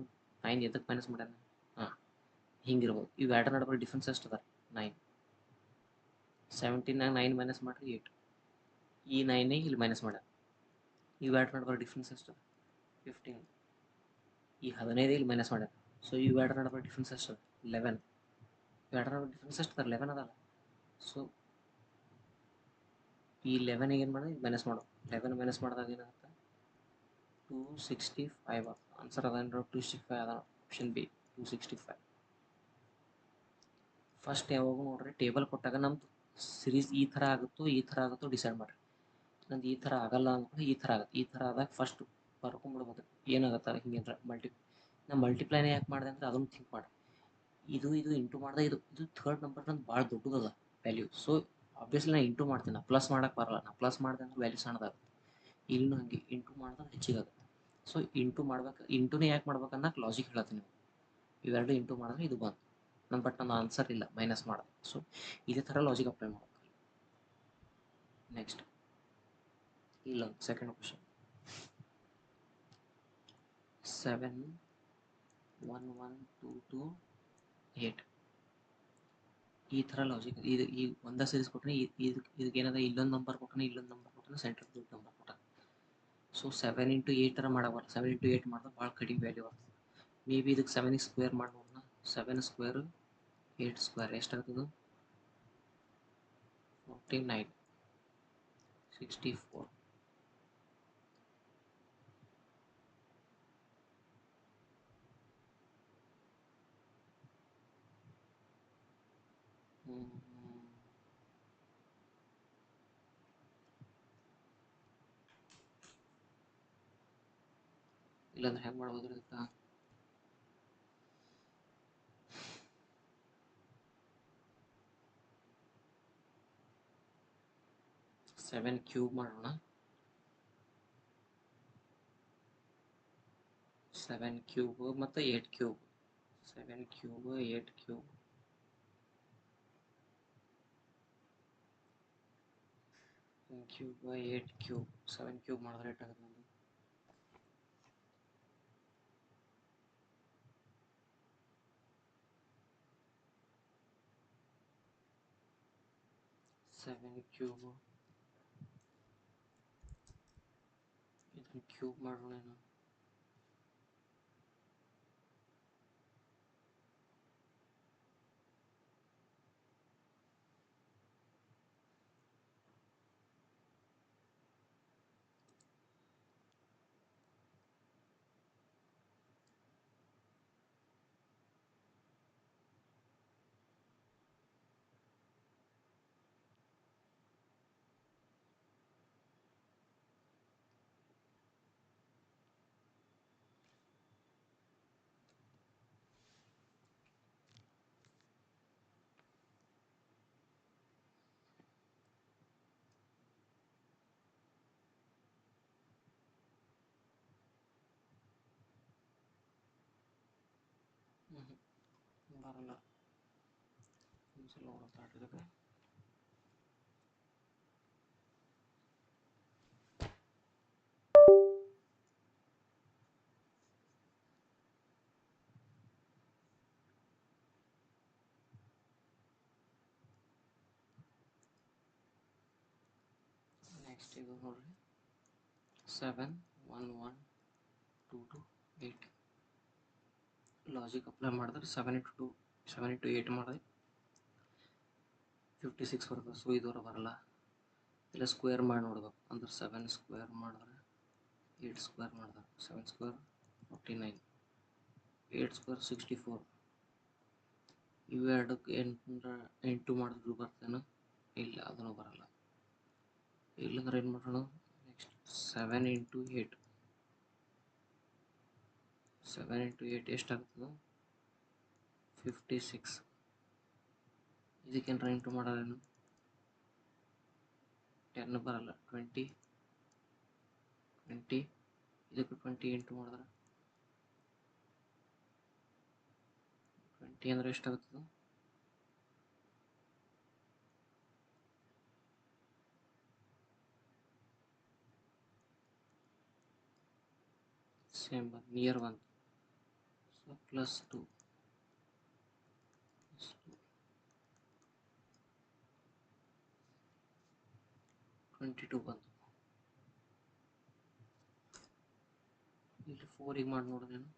S1: 9 ಎದಕ್ಕೆ ಮೈನಸ್ ಮಾಡ್ಯಾನ? ಹಾಂ, ಹಿಂಗಿರ್ಬೋದು. ಇವು ಎರಡು ನಡುವೆ ಡಿಫ್ರೆನ್ಸ್ ಎಷ್ಟು ಅದ? 9. 17ನಾಗ 9 ಮೈನಸ್ ಮಾಡಿರಿ 8. ಈ 9 ಇಲ್ಲಿ ಮೈನಸ್ ಮಾಡ್ಯಾರ. ಇವು ಎರಡು ನಡುವೆ ಡಿಫ್ರೆನ್ಸ್ ಎಷ್ಟು? 15. ಈ 15 ಇಲ್ಲಿ ಮೈನಸ್ ಮಾಡ್ಯಾರ. ಸೊ ಇವು ಎರಡು ನಡುವೆ ಡಿಫ್ರೆನ್ಸ್ ಎಷ್ಟು? 11. ಎರಡರ ಡಿಫ್ರೆನ್ಸ್ ಎಷ್ಟು ಅದ? 11 ಅದಲ್ಲ. ಸೊ ಈ 11 ಏನು ಮಾಡೋದು? ಮೈನಸ್ ಮಾಡೋದು. 11 ಮೈನಸ್ ಮಾಡಿದಾಗ ಏನಾಗುತ್ತೆ? 265 ಆಗ್ತದೆ. ಆನ್ಸರ್ ಅದ 265 ಅದ. Option B 265. ಫಸ್ಟ್ ಯಾವಾಗ ನೋಡ್ರಿ, ಟೇಬಲ್ ಕೊಟ್ಟಾಗ ನಮ್ದು ಸಿರೀಸ್ ಈ ಥರ ಆಗುತ್ತೋ ಡಿಸೈಡ್ ಮಾಡಿರಿ. ನಂದು ಈ ಥರ ಆಗಲ್ಲ ಅಂದ್ಕೊಂಡು ಈ ಥರ ಆಗುತ್ತೆ. ಈ ಥರ ಆದಾಗ ಫಸ್ಟ್ ಬರ್ಕೊಂಡ್ಬಿಡ್ಬೋದು ಏನಾಗುತ್ತೆ ಹಿಂಗೇನ್ರ ಮಲ್ಟಿಪ್ಲೈನೇ ಯಾಕೆ ಮಾಡಿದೆ ಅಂದರೆ ಅದನ್ನು ಥಿಂಕ್ ಮಾಡಿ. ಇದು ಇಂಟು ಮಾಡಿದೆ, ಇದು ಥರ್ಡ್ ನಂಬರ್ ನಂದು ಭಾಳ ದೊಡ್ಡದದ ವ್ಯಾಲ್ಯೂ. ಸೊ ಆಬ್ವಿಯಸ್ಲಿ ನಾನು ಇಂಟು ಮಾಡ್ತೀನಿ, ನಾ ಪ್ಲಸ್ ಮಾಡೋಕ್ಕೆ ಬರಲ್ಲ. ನಾ ಪ್ಲಸ್ ಮಾಡಿದೆ ಅಂದ್ರೆ ವ್ಯಾಲ್ಯೂ ಸಣ್ಣದಾಗುತ್ತೆ. ಇಲ್ಲೂ ಹಾಗೆ ಇಂಟು ಮಾಡಿದ್ರೆ ಹೆಚ್ಚಿಗಾಗುತ್ತೆ. ಸೊ ಇಂಟು ಮಾಡ್ಬೇಕು, ಇಂಟುನೇ ಯಾಕೆ ಮಾಡ್ಬೇಕು ಅನ್ನೋಕೆ ಲಾಜಿಕ್ ಹೇಳ್ತೀನಿ. ಇವೆರಡು ಇಂಟು ಮಾಡಿದ್ರೆ ಇದು ಬಂತು. ಬಟ್ ನನ್ನ ಆನ್ಸರ್ ಇಲ್ಲ, ಮೈನಸ್ ಮಾಡಿದೆ. ಸೊ ಇದೇ ಥರ ಲಾಜಿಕ್ ಅಪ್ಲೈ ಮಾಡಬೇಕು. ನೆಕ್ಸ್ಟ್ ಇಲ್ಲ ಸೆಕೆಂಡ್ ಕ್ವಶನ್, 7 1 1 2 2 8. ಈ ಥರ ಲಾಜಿಕ್. ಇದು ಈ ಒಂದೇ ಸೀರೀಸ್ ಕೊಟ್ಟರೆ ಇದಕ್ಕೇನದ ಇಲ್ಲೊಂದು ನಂಬರ್ ಕೊಟ್ಟರೆ ಸೆಂಟ್ರ್ ದೊಡ್ಡ ನಂಬರ್ ಕೊಟ್ಟ. ಸೊ 7 ಇಂಟು 8 ಥರ ಮಾಡಬಾರ್ದು. 7 ಇಂಟು 8 ಮಾಡಿದ್ರೆ ಭಾಳ ಕಡಿಮೆ ವ್ಯಾಲ್ಯೂ ಆಗ್ತದೆ. ಮೇ ಬಿ ಇದಕ್ಕೆ 7 ಸ್ಕ್ವೇರ್ ಮಾಡಿ ನೋಡೋಣ. 7 ಸ್ಕ್ವೇರ್ 8 ಸ್ಕ್ವೇರ್ ಎಷ್ಟಾಗ್ತದೆ? 49 64. ಇಲ್ಲಾಂದ್ರೆ ಹೆಂಗೆ ಮಾಡ್ಬೋದು ಇದಕ್ಕೆ? 7 ಕ್ಯೂಬ್ ಮಾಡೋಣ. 7 ಕ್ಯೂಬ್ ಮತ್ತು 8 cube. 7 cube 8 cube. 7 cube 8 cube. 7 cube ಮಾಡಿದ್ರೆ ಎಷ್ಟಾಗುತ್ತೆ? 7 ಕ್ಯೂಬ್ ಇದನ್ನು ಕ್ಯೂಬ್ ಮಾಡೋಣ. ಬರಲ್ಲ ಒಂದ್ಸಲ ಹೊರತಾಡಿದಾಗ ನೆಕ್ಸ್ಟ್ ಇದು ನೋಡ್ರಿ 7 1 1 2 2 8 ಲಾಜಿಕ್ ಅಪ್ಲೈ ಮಾಡಿದ್ರೆ 7 into 8 ಮಾಡಿದ್ರೆ 56 ಬರ್ತದೆ. ಸೊ ಇದರ ಬರಲ್ಲ. ಇಲ್ಲ ಸ್ಕ್ವೇರ್ ಮಾಡಿ ನೋಡ್ಬೇಕು ಅಂದ್ರೆ 7 ಸ್ಕ್ವೇರ್ ಮಾಡಿದ್ರೆ 8 ಸ್ಕ್ವೇರ್ ಮಾಡಿದ್ರೆ 7 ಸ್ಕ್ವೇರ್ 49 8 ಸ್ಕ್ವೇರ್ 64 ಇವೆರಡಕ್ಕೆ 8 ಮಾಡಿದ್ರು ಬರ್ತೇನೆ. ಇಲ್ಲ ಅದನ್ನು ಬರಲ್ಲ. ಇಲ್ಲಂದ್ರೆ ಏನು ಮಾಡೋಣ, ನೆಕ್ಸ್ಟ್ 7 into 8 ಎಷ್ಟಾಗ್ತದೆ 56. ಇದಕ್ಕೇನು ಇಂಟು ಮಾಡೋದೇನು 10 ಬರಲ್ಲ. 20 ಇದಕ್ಕೆ 20 ಇಂಟು ಮಾಡಿದ್ರೆ 20 ಅಂದರೆ ಎಷ್ಟಾಗ್ತದೆ ಸೇಮ್ ನಿಯರ್ 1. ಸೊ +2 22 ಬಂತು. ಇಲ್ಲಿ 4 ಮಾಡಿ ನೋಡಿದೇನು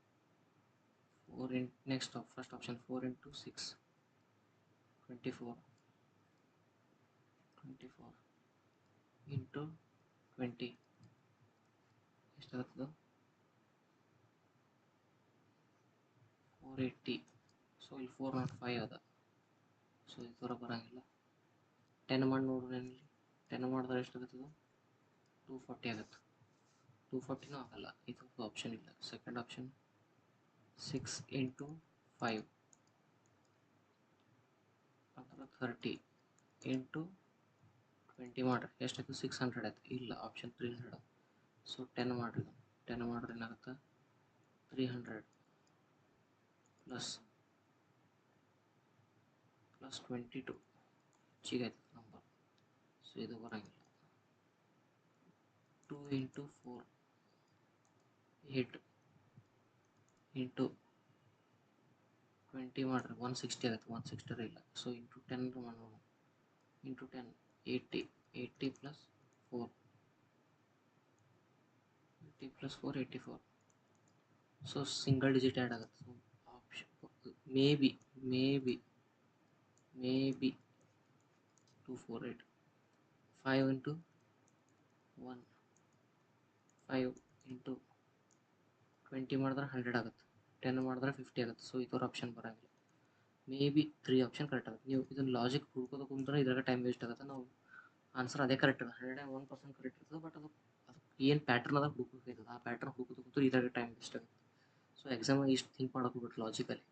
S1: 4 next first option 4 into 6 24 into 20 ಎಷ್ಟಾಗ್ತದೆ 480. ಸೊ ಇಲ್ಲಿ 405 ಅದ. ಸೊ ಈ ಥರ ಬರೋಂಗಿಲ್ಲ. 10 ಮಾಡಿ ನೋಡ್ರಿ. ಇಲ್ಲಿ 10 ಮಾಡಿದ್ರೆ ಎಷ್ಟಾಗುತ್ತದ 240 ಆಗುತ್ತೆ. 240ನೂ ಆಗಲ್ಲ. ಇದು ಆಪ್ಷನ್ ಇಲ್ಲ. ಸೆಕೆಂಡ್ ಆಪ್ಷನ್ 6 into 5 ಅಂದ್ರೆ 30 into 20 ಮಾಡ್ರಿ ಎಷ್ಟಾಯ್ತು 600 ಆಯ್ತು. ಇಲ್ಲ ಆಪ್ಷನ್ 300. ಸೊ 10 ಮಾಡ್ರಿ. 10 ಮಾಡ್ರಿ ಏನಾಗುತ್ತೆ 300 ಪ್ಲಸ್ 22 ಹೆಚ್ಚಿಗೆ ಆಯ್ತು ನಂಬರ್. ಸೊ ಇದು ಬರೋಂಗಿಲ್ಲ. 2 into 4 8 into 20 ಮಾಡ್ರಿ 160 ಆಗುತ್ತೆ. 160 ಇಲ್ಲ. ಸೊ ಇಂಟು 10 ಮಾಡೋಣ. Into 10 80 plus 4 80 plus 4 84. So single digit add ಆಗುತ್ತೆ. So option may be 248 5 into 1 5 into 20 ಮಾಡಿದ್ರೆ 100 ಆಗುತ್ತೆ. 10 ಮಾಡಿದ್ರೆ 50 ಆಗುತ್ತೆ. ಸೊ ಈ ಥರ ಆಪ್ಷನ್ ಬರೋಂಗಿಲ್ಲ. ಮೇ ಬಿ 3 ಆಪ್ಷನ್ ಕರೆಕ್ಟ್ ಆಗುತ್ತೆ. ನೀವು ಇದನ್ನು ಲಾಜಿಕ್ ಹುಡ್ಕೋದು ಕುಂತ್ರೆ ಇದ್ರಾಗ ಟೈಮ್ ವೇಸ್ಟ್ ಆಗುತ್ತೆ. ನಾವು ಆನ್ಸರ್ ಅದೇ ಕರೆಕ್ಟ್ ಇದೆ. 101% ಕರೆಕ್ಟ್ ಇರ್ತದೆ. ಬಟ್ ಅದು ಏನು ಪ್ಯಾಟ್ರನ್ ಅದ ಹುಡುಕೋದು ಆ ಪ್ಯಾಟ್ರನ್ ಹುಡುಕೋದು ಕೂತ್ರೆ ಇದ್ರಾಗ ಟೈಮ್ ವೇಸ್ಟ್ ಆಗುತ್ತೆ. ಸೊ ಎಕ್ಸಾಮ್ ಇಷ್ಟು ಥಿಂಕ್ ಮಾಡೋಕೆ ಹೋಗ್ಬಿಟ್ಟು ಲಾಜಿಕಲಿ.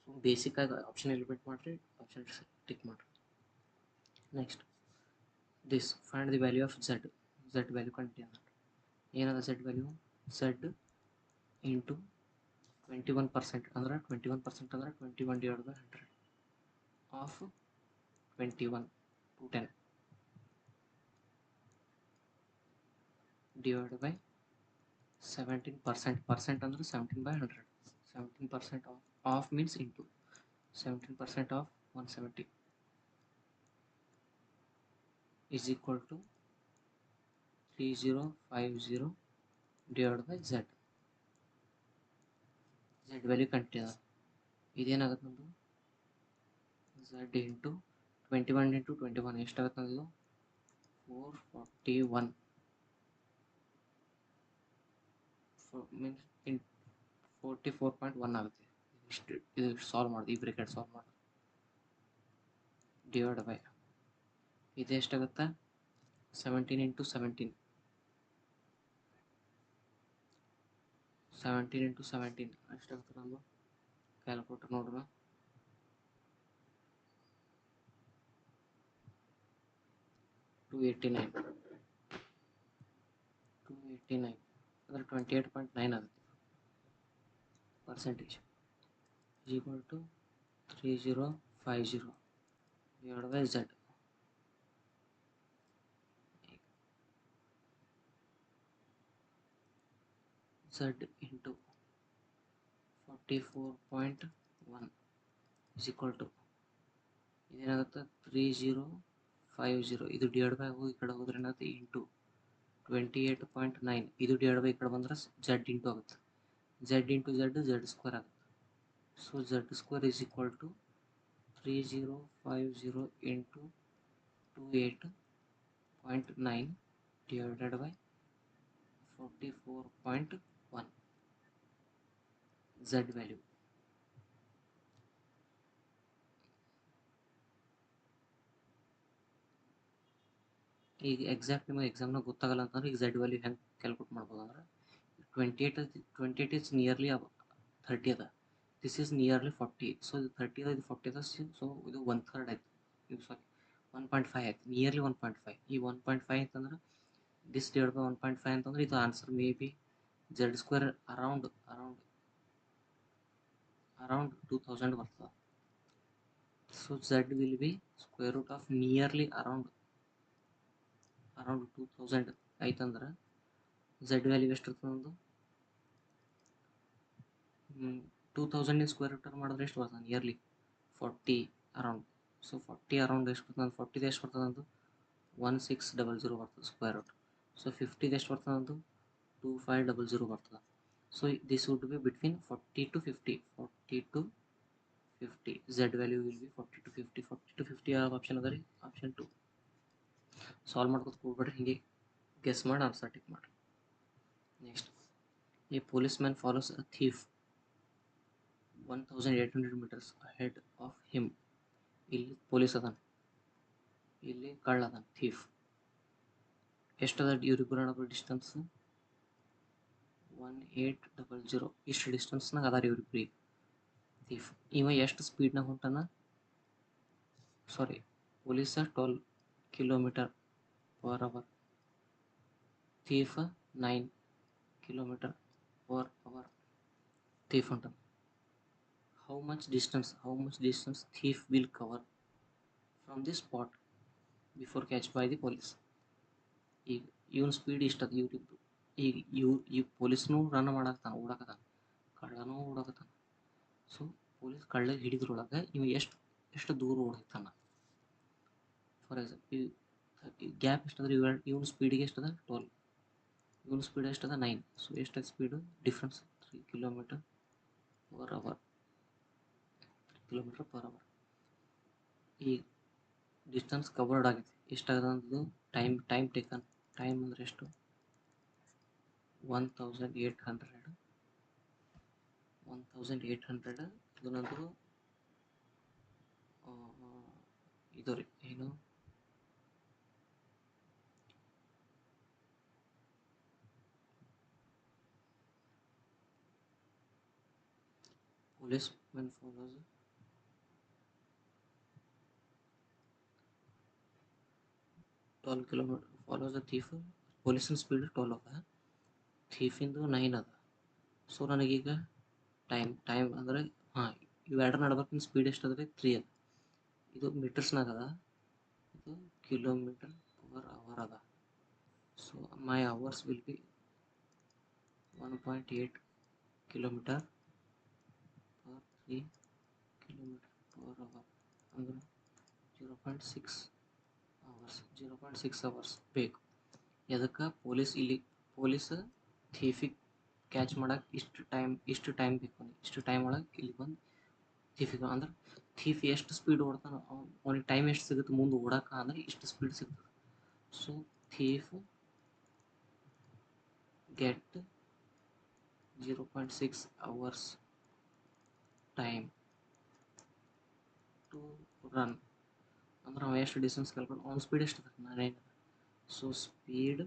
S1: ಸೊ ಬೇಸಿಕ್ಕಾಗಿ ಆಪ್ಷನ್ ಎಲಿಮಿನೇಟ್ ಮಾಡಿರಿ, ಆಪ್ಷನ್ ಟಿಕ್ ಮಾಡಿರಿ. Next this find the value of Z value contain. ಏನದ ಝೆಡ್ ವ್ಯಾಲ್ಯೂ ಝೆಡ್ ಇಂಟು 21% ಅಂದ್ರೆ 21% ಅಂದ್ರೆ 21/100 ಆಫ್ 21 to 10 divided by 17%. ಅಂದ್ರೆ 17/100. 17% of means into 17% of 170. is equal to 3050 divided by z. Z value ಕಂಟಿದೆ. ಇದೇನಾಗುತ್ತೆ ನಮ್ಮದು z into 21 into 21 ಎಷ್ಟಾಗುತ್ತೆ ನಮ್ಮದು 441 means in 44.1 ಆಗುತ್ತೆ. ಇಷ್ಟು ಇದು ಸಾಲ್ವ್ ಮಾಡಿದೆ, ಈ ಬ್ರೇಕೆಟ್ ಸಾಲ್ವ್ ಮಾಡಿ ಡಿವೈಡ್ ಬೈ ಇದು ಎಷ್ಟಾಗುತ್ತೆ 17 ಇಂಟು 17 ಇಂಟು 17 ಎಷ್ಟಾಗುತ್ತೆ ನಮ್ಮದು ಕ್ಯಾಲ್ಕುಲೇಟರ್ ನೋಡೋಣ. 289 ಅಂದರೆ 28.9 ಆಗುತ್ತೆ percentage equal to 3050 divided by z. Z into 44.1 is equal to ಇದೇನಾಗುತ್ತೆ 3050 ಇದು ಡಿವೈಡ್ ಬೈ ಹೋಗಿ ಈ ಕಡೆ ಹೋದ್ರೆ ಏನಾಗುತ್ತೆ ಇಂಟು 28.9 ಇದು ಡಿವೈಡ್ ಬೈ ಈ ಕಡೆ ಬಂದ್ರೆ z ಇಂಟು ಆಗುತ್ತೆ. z ಇಂಟು z ಸ್ಕ್ವೇರ್ ಆಗುತ್ತೆ. So z square is equal to 3050 into 28.9 divided by 44.1 z value. ಈಗ ಎಕ್ಸಾಕ್ಟ್ ನಿಮಗೆ ಎಕ್ಸಾಮ್ನಾಗ ಗೊತ್ತಾಗಲ್ಲ ಅಂತಂದ್ರೆ ಈಗ z ವ್ಯಾಲ್ಯೂ ಹೆಂಗೆ ಕ್ಯಾಲ್ಕುಲೇಟ್ ಮಾಡ್ಬೋದು ಅಂದ್ರೆ 28 ಇಸ್ ನಿಯರ್ಲಿ 30 ಅದ, ದಿಸ್ ಈಸ್ ನಿಯರ್ಲಿ 40. ಸೊ ಇದು 30 ಅದ, ಇದು 40 ಅದ. ಸೊ ಇದು 1/3 ಆಯ್ತು, ಇದು ಸಾರಿ 1.5 ಆಯ್ತು, ನಿಯರ್ಲಿ 1.5. ಈ 1.5 ಅಂತಂದ್ರೆ ದಿಸ್ ಡಿವೈಡ್ ಬೈ 1.5 ಅಂತಂದ್ರೆ ಇದು answer may be z square around 2000 ಬರ್ತದೆ. So z will be square root of nearly around 2000 ಆಯ್ತಂದ್ರೆ z ವ್ಯಾಲ್ಯೂ ಎಷ್ಟಿರ್ತದೆ ಒಂದು 2000 ಸ್ಕ್ವೇರ್ ರೂಟ್ ಮಾಡಿದ್ರೆ ಎಷ್ಟು ಬರ್ತದೆ ನಿಯರ್ಲಿ 40 ಅರೌಂಡ್. ಸೊ 40 ಅರೌಂಡ್ ಎಷ್ಟು ಬರ್ತದೆ 40 ಎಷ್ಟು ಬರ್ತದೆ ಅಂದು 1600 ಬರ್ತದೆ ಸ್ಕ್ವೇರ್ ರೂಟ್. ಸೊ 50 ಎಷ್ಟು ಬರ್ತದೆ ಅಂದು 2500 ಬರ್ತದೆ. So this would be between 40 to 50 z value will be 40 to 50 ಯಾವ ಆಪ್ಷನ್ ಅದ ರೀ ಆಪ್ಷನ್ 2. ಸಾಲ್ವ್ ಮಾಡ್ಕೊತ ಹೋಗ್ಬೇಡ್ರಿ, ಹಿಂಗೆ ಗೆಸ್ ಮಾಡಿ ಆನ್ಸರ್ ಟಿಕ್ ಮಾಡಿ. Next, A police man follows a thief 1800 meters ahead of him. ಇಲ್ಲಿ ಪೊಲೀಸ್ ಅದಾನ, ಇಲ್ಲಿ ಕಳ್ಳ ಅದಾನ ಥೀಫ್. ಎಷ್ಟದ ಇವ್ರಿಬ್ಬರ ನಡುವೆ ಡಿಸ್ಟೆನ್ಸ್ 1800. ಇಷ್ಟು ಡಿಸ್ಟೆನ್ಸ್ನಾಗ ಅದಾರ ಇವ್ರಿಬ್ರಿ ಥೀಫ್. ಇವ ಎಷ್ಟು ಸ್ಪೀಡ್ನಾಗ ಹೊಂಟಾನ, ಸಾರಿ ಪೊಲೀಸ 12 km/h, ಥೀಫ್ 9 km/h ಥೀಫ್ ಹೊಂಟಾನ. how much distance thief will cover from this spot before catch by the police. ಈಗ ಇವನ್ ಸ್ಪೀಡ್ ಇಷ್ಟದ ಇವ್ರಿಬ್ರು. ಈಗ ಈ ಪೊಲೀಸ್ನು ರನ್ ಮಾಡಾಕತ್ತಾನ, ಓಡಾಕತ್ತಾನ, ಕಳ್ಳನೂ ಓಡಾಕತ್ತಾನ. ಸೊ ಪೊಲೀಸ್ ಕಳ್ಳ ಹಿಡಿದ್ರೊಳಗೆ ಇವ ಎಷ್ಟು ದೂರ ಓಡಾಕ್ತಾನ. ಫಾರ್ ಎಕ್ಸಾಂಪಲ್ ಗ್ಯಾಪ್ ಎಷ್ಟಂದ್ರೆ ಇವನ್ ಸ್ಪೀಡಿಗೆ ಎಷ್ಟದ 12, ಇವನ್ ಸ್ಪೀಡ್ ಎಷ್ಟದ 9. ಸೊ ಎಷ್ಟದ ಸ್ಪೀಡು ಡಿಫ್ರೆನ್ಸ್ 3 km/h. ಈ ಡಿಸ್ಟೆನ್ಸ್ ಕವರ್ಡ್ ಆಗೈತಿ. ಎಷ್ಟಾಗದು ಟೈಮ್ ಟೇಕನ್, ಟೈಮ್ ಅಂದರೆ ಎಷ್ಟು 1800. ಇದನ್ನಂತೂ ಇದು ರೀ ಏನು policeman follows 12 km follows a thief. ಪೊಲೀಸಿನ ಸ್ಪೀಡ್ 12 ಅದ, ಥೀಫಿಂದು 9 ಅದ. ಸೊ ನನಗೀಗ ಟೈಮ್ ಅಂದರೆ ಇವೆರಡರ ನಡ್ಬೇಕಿನ ಸ್ಪೀಡ್ ಎಷ್ಟಂದ್ರೆ 3 ಅದ. ಇದು ಮೀಟರ್ಸ್ನಾಗ ಅದ, ಇದು km/h ಅದ. So my hours will be 1.8 km/3 km/h ಅಂದ್ರೆ 0.6 hours. ಅವರ್ಸ್ 0.6 ಅವರ್ಸ್ ಬೇಕು. ಎದಕ್ಕೆ ಪೊಲೀಸ್ ಥೀಫಿಗೆ ಕ್ಯಾಚ್ ಮಾಡಕ್ಕೆ ಇಷ್ಟು ಟೈಮ್ ಬೇಕು. ಇಷ್ಟು ಟೈಮ್ ಒಳಗೆ ಇಲ್ಲಿ ಬಂದು ಥೀಫಿಗೆ ಅಂದ್ರೆ ಥೀಫ್ ಎಷ್ಟು ಸ್ಪೀಡ್ ಓಡ್ತಾನೆ ಅವನಿಗೆ ಟೈಮ್ ಎಷ್ಟು ಸಿಗುತ್ತೆ ಮುಂದೆ ಓಡಕ್ಕೆ ಅಂದರೆ ಇಷ್ಟು ಸ್ಪೀಡ್ ಸಿಗ್ತದೆ. So thief get 0.6 hours time to run. ಅಂದ್ರೆ ಅವ ಎಷ್ಟು ಡಿಸ್ಟೆನ್ಸ್ ಕಲ್ಕೊಂಡು ಅವ್ನ ಸ್ಪೀಡ್ ಎಷ್ಟು ಅದ 9. So speed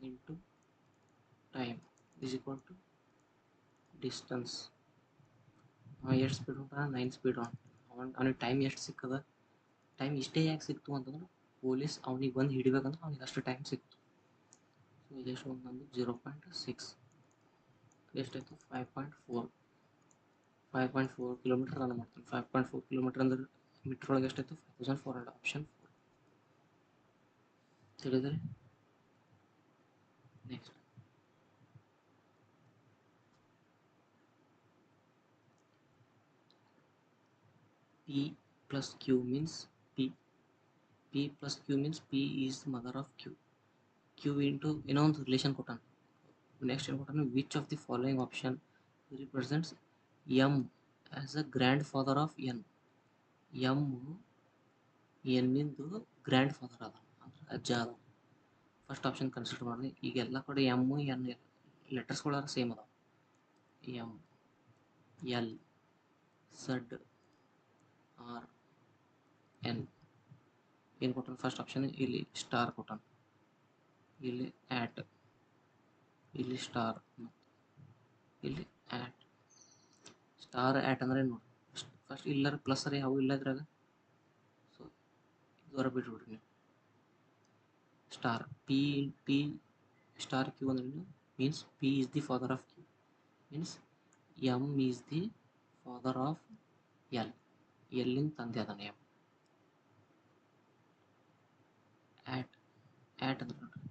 S1: into time is equal to distance. ಅವ ಎಷ್ಟು ಸ್ಪೀಡ್ ಹೊಂಟಾನ 9 ಸ್ಪೀಡ್ ಅವನಿಗೆ ಟೈಮ್ ಎಷ್ಟು ಸಿಕ್ಕದ. ಟೈಮ್ ಇಷ್ಟೇ ಯಾಕೆ ಸಿಕ್ತು ಅಂತಂದ್ರೆ ಪೊಲೀಸ್ ಅವ್ನಿಗೆ ಬಂದು ಹಿಡಿಬೇಕಂದ್ರೆ ಅವ್ನಿಗೆ ಅಷ್ಟು ಟೈಮ್ ಸಿಕ್ತು. ಸೊ ಇದೆಷ್ಟು ಒಂದು ನಂದು 0.6 ಎಷ್ಟಾಯಿತು 5.4 ಕಿಲೋಮೀಟರ್ ರನ್ ಮಾಡ್ತಾನೆ. 5.4 ಕಿಲೋಮೀಟರ್ ಅಂದ್ರೆ ಮೀಟರ್ ಒಳಗೆ ಎಷ್ಟಾಯಿತು 5400. ಆಪ್ಷನ್ 4 ತಿಳಿದ್ರೆ. Next P plus Q means P plus Q means P is the mother of Q. Q into ಇನ್ನೊಂದು ರಿಲೇಷನ್ ಕೊಟ್ಟಾನ. ನೆಕ್ಸ್ಟ್ ಏನು ಕೊಟ್ಟಾನ, which of the following option represents M as a grandfather of N. M ಎನ್ನಿಂದು grandfather ಅದ ಅಂದ್ರೆ ಅಜ್ಜ ಅದ. First option consider ಮಾಡಿದೆ. ಈಗ ಎಲ್ಲ ಕಡೆ ಎಮ್ ಎನ್ ಲೆಟರ್ಸ್ಗಳಾರ ಸೇಮ್ ಅದಾವ. M L Z R N ಏನು ಕೊಟ್ಟಾನ ಫಸ್ಟ್ ಆಪ್ಷನ್ ಇಲ್ಲಿ ಸ್ಟಾರ್ ಕೊಟ್ಟಾನ, ಇಲ್ಲಿ ಆಟ್, ಇಲ್ಲಿ ಸ್ಟಾರ್, ಇಲ್ಲಿ ಆಟ್. ಸ್ಟಾರ್ ಆಟ್ ಅಂದ್ರೆ ನೋಡಿ ಫಸ್ಟ್ ಇಲ್ಲರ ಪ್ಲಸ್ ಅರೆ ಯಾವ ಇಲ್ಲ ಇದ್ರಾಗ. ಸೊ ಇದರ ಬಿಟ್ಬಿಡ್ರಿ ನೀವು. ಸ್ಟಾರ್ ಪಿ ಸ್ಟಾರ್ ಕ್ಯೂ ಅಂದ್ರೆ means P is the father of Q means M is the father of L. ಎಲ್ಲಿಂದ ತಂದೆ ಅದಾನೆ ಎಮ್. ಆಟ್ ಅಂದ್ರೆ ನೋಡ್ರಿ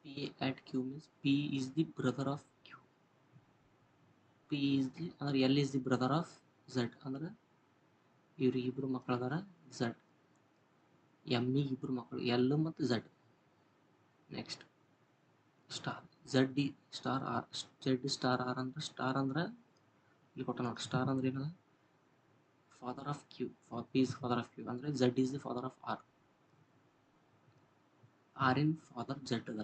S1: P at Q means P is the brother of Q. P is the ಅಂದ್ರೆ L is the brother of Z ಅಂದ್ರೆ ಇವ್ರಿಗೆ ಇಬ್ರು ಮಕ್ಕಳು ಅದಾರ ಝಡ್. ಎಮ್ಮಿಗೆ ಇಬ್ರು ಮಕ್ಕಳು ಎಲ್ ಮತ್ತು Z. Next star Z star R. Z star R ಅಂದ್ರೆ ಸ್ಟಾರ್ ಅಂದ್ರೆ ಇಲ್ಲಿ ಕೊಟ್ಟ ನೋಡಿ. ಸ್ಟಾರ್ ಅಂದ್ರೆ ಏನದ father of Q. P is father of Q ಅಂದ್ರೆ Z is the father of R. R in father Z ಅದ.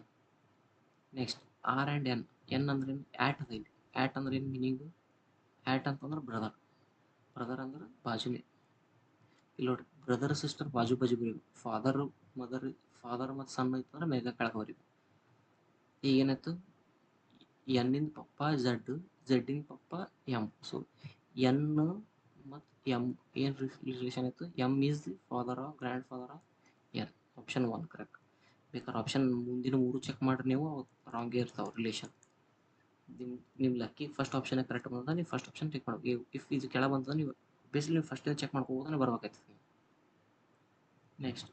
S1: Next R and N. N ಅಂದ್ರೆ ಏನು ಆಟ್ ಅದ. ಇಲ್ಲಿ ಆಟ್ ಅಂದ್ರೆ ಏನು ಮೀನಿಂಗು, ಆಟ್ ಅಂತಂದ್ರೆ ಬ್ರದರ್ ಅಂದ್ರೆ ಬಾಜುನೇ. ಇಲ್ಲಿ ನೋಡಿ ಬ್ರದರ್ ಸಿಸ್ಟರ್ ಬಾಜು ಬರೀಬೇಕು. ಫಾದರ್ ಮತ್ತು ಸನ್ ಐತಂದ್ರೆ ಮೇಗ ಕೆಳಗೆ ಬರೀಬೇಕು. ಈಗೇನಾಯ್ತು ಎನ್ನಿಂದ ಪಪ್ಪ ಝಡ್ಡಿನ ಪಪ್ಪ ಎಮ್. ಸೊ ಎನ್ ಮತ್ತು ಎಮ್ ಏನು ರಿಲೇಷನ್ ಆಯಿತು, M is the father of grand father of N. Option 1 correct. ಬೇಕಾದ್ರೆ ಆಪ್ಷನ್ ಮುಂದಿನ 3 ಚೆಕ್ ಮಾಡಿರಿ ನೀವು, ರಾಂಗೇ ಇರ್ತಾವೆ ರಿಲೇಷನ್. ನಿಮ್ಮ ಲಕ್ಕಿ ಫಸ್ಟ್ ಆಪ್ಷನ್ ಕರೆಕ್ಟ್ ಬಂದ ನೀವು ಫಸ್ಟ್ ಆಪ್ಷನ್ ಚೆಕ್ ಮಾಡ್ಬೇಕು. ಇಫ್ ಇದು ಕೆಳ ಬಂತಂದ್ರೆ ನೀವು ಬೇಸಿಲಿ ನೀವು ಫಸ್ಟ್ ಚೆಕ್ ಮಾಡ್ಕೋಬೋದನ್ನ ಬರ್ಬೇಕಾಯ್ತದೆ. Next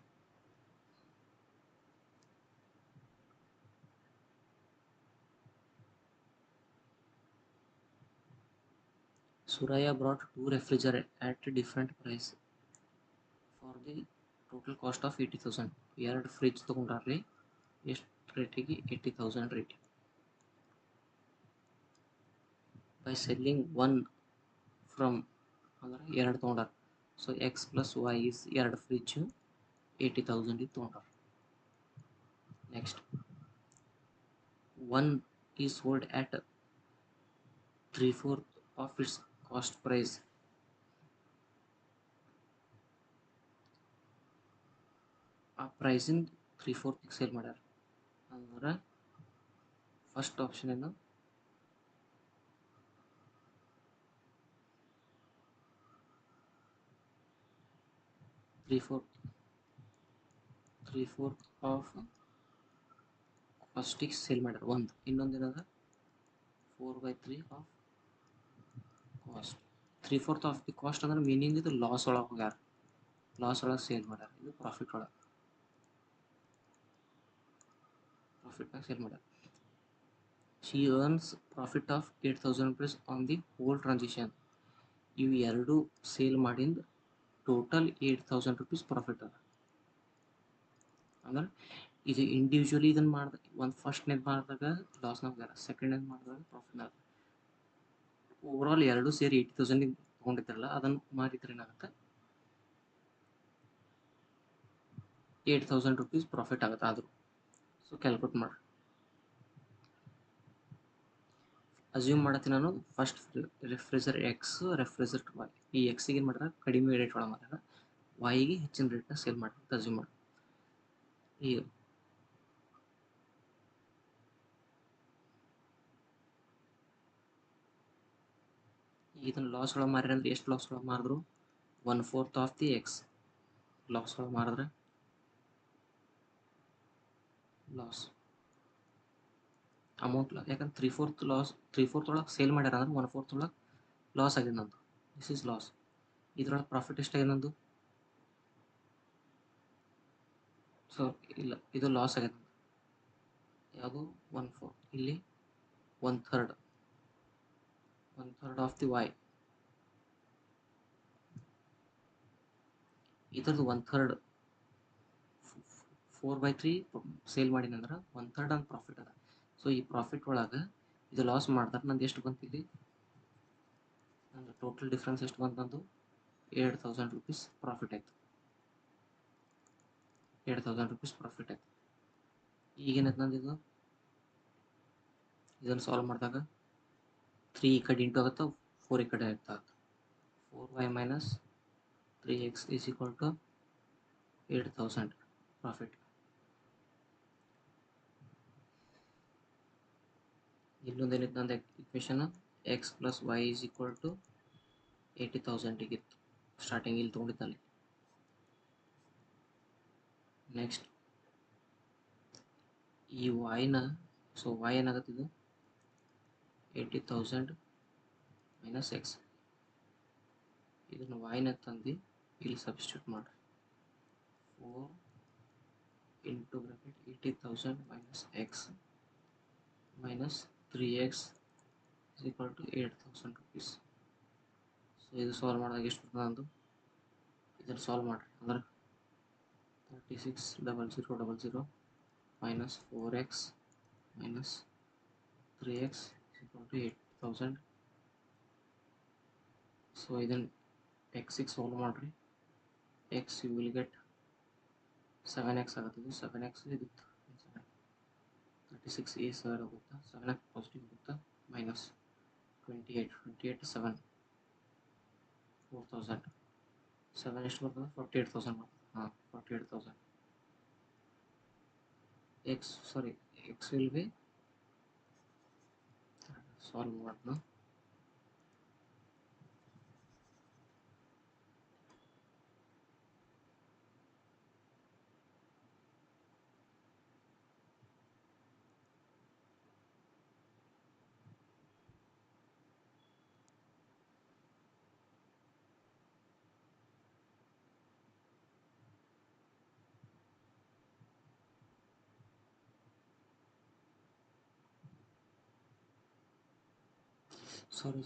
S1: Suraya brought 2 refrigerators at a different price for the total cost of 80,000. ಎರಡು ಫ್ರಿಜ್ ತೊಗೊಂಡ್ರಿ ಎಷ್ಟು ರೇಟಿಗೆ 80,000 rate. By selling one from ಅಂದ್ರೆ ಎರಡು ತೊಗೊಂಡಾರ. So X plus Y is ಎರಡು ಫ್ರಿಜ್ 80,000 ತೊಗೊಂಡಾರ. Next one is sold at 3/4 of its cost price. ಆ ಪ್ರೈಸಿನ 3/4 ಸೇಲ್ ಮಾಡ್ಯಾರ ಅಂದ್ರೆ ಫಸ್ಟ್ ಆಪ್ಷನ್ ಏನು ತ್ರೀ ಫೋರ್ತ್ ಆಫ್ ಕಾಸ್ಟಿಗೆ ಸೇಲ್ ಮಾಡ್ಯಾರ ಒಂದು. ಇನ್ನೊಂದು ಏನದ 4/3 of cost. 3/4 of the cost ಅಂದ್ರೆ ಮೀನಿಂಗ್ ಇದು ಲಾಸ್ ಒಳಗೆ ಹೋಗ್ಯಾರ, ಲಾಸ್ ಒಳಗೆ ಸೇಲ್ ಮಾಡ್ಯಾರ. ಇದು ಪ್ರಾಫಿಟ್ ಒಳಗೆ ಸೇಲ್ ಮಾಡ್ಯಾರ. She earns profit of 8,000 rupees on the whole transaction. ಇವು ಎರಡು ಸೇಲ್ ಮಾಡಿಂದ ಟೋಟಲ್ 8,000 rupees ಪ್ರಾಫಿಟ್ ಅದ. ಅಂದ್ರೆ ಇದು ಇಂಡಿವಿಜುವಲಿ ಇದನ್ನು ಮಾಡಿದಾಗ ಒಂದು ಫಸ್ಟ್ನೇದು ಮಾಡಿದಾಗ ಲಾಸ್ನಾಗ, ಸೆಕೆಂಡ್ನೇದು ಮಾಡಿದಾಗ ಪ್ರಾಫಿಟ್ನಾಗ, ಓವರಾಲ್ ಎರಡು ಸೇರಿ 80,000 ತೊಗೊಂಡಿದ್ರಲ್ಲ ಅದನ್ನು ಮಾರಿದ್ರೆ ಏನಾಗುತ್ತೆ 8,000 rupees ಪ್ರಾಫಿಟ್ ಆಗುತ್ತೆ ಆದರೂ. ಸೊ ಕ್ಯಾಲ್ಕುಲೇಟ್ ಮಾಡಿ ಅಸ್ಯೂಮ್ ಮಾಡತ್ತೀನಿ ನಾನು. First refrigerator X, refrigerate Y. ಈ ಎಕ್ಸಿಗೆ ಏನು ಮಾಡ್ಯಾರ ಕಡಿಮೆ ರೇಟ್ ಒಳಗೆ ಮಾಡ್ಯಾರ, ವೈಗೆ ಹೆಚ್ಚಿನ ರೇಟ್ನ ಸೇಲ್ ಮಾಡಿ ಅಸ್ಯೂಮ್ ಮಾಡಿ. ಈಗ ಇದನ್ನು ಲಾಸ್ ಒಳಗೆ ಮಾರಿ ಅಂದ್ರೆ ಎಷ್ಟು ಲಾಸ್ ಒಳಗೆ ಮಾರಿದ್ರು 1/4 ಆಫ್ ದಿ ಎಕ್ಸ್ ಲಾಸ್ ಒಳಗೆ ಮಾರಿದ್ರೆ ಲಾಸ್ ಅಮೌಂಟ್, ಯಾಕಂದ್ರೆ 3/4 ಲಾಸ್, 3/4 ಒಳಗೆ ಸೇಲ್ ಮಾಡ್ಯಾರ ಅಂದ್ರೆ 1/4 ಒಳಗೆ ಲಾಸ್ ಆಗಿದೆ ನಂದು. This is loss. ಇದ್ರೊಳಗೆ ಪ್ರಾಫಿಟ್ ಎಷ್ಟಾಗಿದೆ ನಂದು? ಸೊ ಇಲ್ಲ, ಇದು ಲಾಸ್ ಆಗಿದೆ ನಂದು. ಯಾವುದು 1/4, ಇಲ್ಲಿ 1/3 ಆಫ್ ದಿ ವೈ. ಇದ್ರದ್ದು 1/3 4/3 ಸೇಲ್ ಮಾಡಿನಂದ್ರೆ 1/3 ಅಂತ ಪ್ರಾಫಿಟ್ ಅದ. ಸೊ ಈ ಪ್ರಾಫಿಟ್ ಒಳಗೆ ಇದು ಲಾಸ್ ಮಾಡಿದ್ರೆ ನಂದು ಎಷ್ಟು ಬಂತು ಇಲ್ಲಿ? ನಂದು ಟೋಟಲ್ ಡಿಫ್ರೆನ್ಸ್ ಎಷ್ಟು ಬಂತು? ನಂದು 8,000 rupees ಪ್ರಾಫಿಟ್ ಆಯಿತು. 8,000 rupees ಪ್ರಾಫಿಟ್ ಆಯಿತು. ಈಗೇನಾಯ್ತು ನಂದು ಇದು? ಇದನ್ನು ಸಾಲ್ವ್ ಮಾಡಿದಾಗ 3 ಈ ಕಡೆ ಇಂಟು ಆಗುತ್ತೆ, 4 ಈ ಕಡೆ ಆಗುತ್ತೆ. 4y minus 3x is equal to 8,000 profit. ಇಲ್ಲೊಂದು ಏನಿತ್ತು ನಂದು equation, X plus Y is equal to 80,000 ಇತ್ತು ಸ್ಟಾರ್ಟಿಂಗ್ ಇಲ್ಲಿ ತೊಗೊಂಡಿದ್ದಲ್ಲಿ. ನೆಕ್ಸ್ಟ್ ಈ ವೈನ, ಸೊ ವೈ ಏನಾಗುತ್ತೆ ಇದು 80,000 ಮೈನಸ್ ಎಕ್ಸ್. ಇದನ್ನು ವೈನ ತಂದು ಇಲ್ಲಿ ಸಬ್ಸ್ಟಿಟ್ಯೂಟ್ ಮಾಡಿರಿ. 4 into bracket 80,000 minus X minus 3x is equal to 8,000 rupees. So ಇದು ಸಾಲ್ವ್ ಮಾಡಿದಾಗ ಎಷ್ಟು ಬರ್ತದೆ ಅಂದು? ಇದನ್ನು ಸಾಲ್ವ್ ಮಾಡಿರಿ ಅಂದ್ರೆ 36,000 minus 4x minus 3x is equal to 8,000. So ಇದನ್ನು ಎಕ್ಸಿಗೆ ಸಾಲ್ವ್ ಮಾಡಿರಿ. X U will get 7x ಆಗುತ್ತೆ. ಇದು 7x ಇದು 36 ಈ ಸೈಡ್ ಹೋಗುತ್ತಾ, 7x ಪಾಸಿಟಿವ್ ಹೋಗುತ್ತಾ, ಮೈನಸ್ 28 7 4,000. 7 ಎಷ್ಟು ಬರ್ತದೆ? 48,000 ಬರ್ತದೆ. ಹಾಂ 48,000. ಎಕ್ಸ್ ವಿಲ್ ಬಿ ಸಾಲ್ವ್ ಮಾಡೋಣ.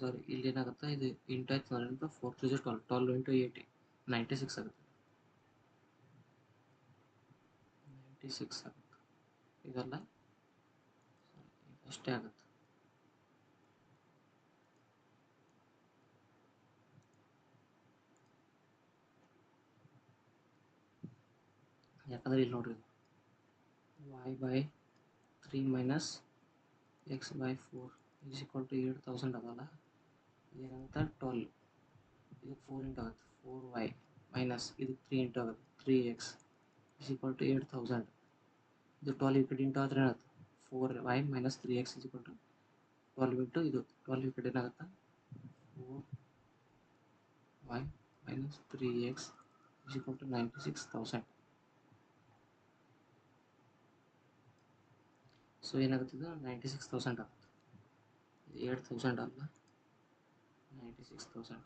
S1: ಸಾರಿ ಇಲ್ಲಿ ಏನಾಗುತ್ತೆ, ಇದು ಇಂಟು ಆಯ್ತು ಅಂದ್ರೆ 4 3 12, 12 ಇಂಟು 8 96 ಆಗುತ್ತೆ. 96 ಆಗುತ್ತೆ. ಇದೆಲ್ಲ ಅಷ್ಟೇ ಆಗುತ್ತೆ. ಯಾಕಂದ್ರೆ ಇಲ್ಲಿ ನೋಡ್ರಿ, y/3 minus x/4 is equal to 8,000 ಅದಲ್ಲ, ಇದೇನಾಗುತ್ತೆ 12, ಇದು 4 ಇಂಟು ಆಗುತ್ತೆ 4y ಮೈನಸ್ ಇದು 3 ಇಂಟು ಆಗುತ್ತೆ 3x is equal to 8,000. ಇದು 12 ಈ ಕಡೆ ಇಂಟು ಆದರೆ ಏನಾಗುತ್ತೆ 4y minus 3x is equal to 12 into ಇದು 12 ಈ ಕಡೆ ಏನಾಗುತ್ತೆ 4y minus 3x is equal to 96,000. So ಏನಾಗುತ್ತೆ ಇದು 96,000 ಆಗುತ್ತೆ. 8,000 ಅಲ್ಲ 96,000.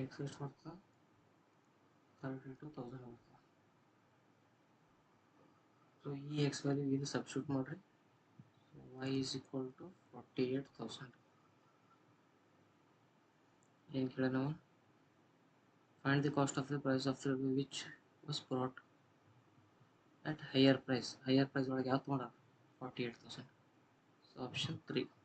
S1: x ಎಷ್ಟು ಬರ್ತಾ 32,000 ಬರ್ತಾ. ಸೊ ಈ ಎಕ್ಸ್ ವ್ಯಾಲ್ಯೂ ಇದು ಸಬ್ಸ್ಟಿಟ್ಯೂಟ್ ಮಾಡಿರಿ. So y is equal to 48,000. ಏನು ಕೇಳ ನಾವು find the cost of the price of the which was brought at higher price ಒಳಗೆ ಯಾವ್ದು ಮಾಡ 48,000. So option 3.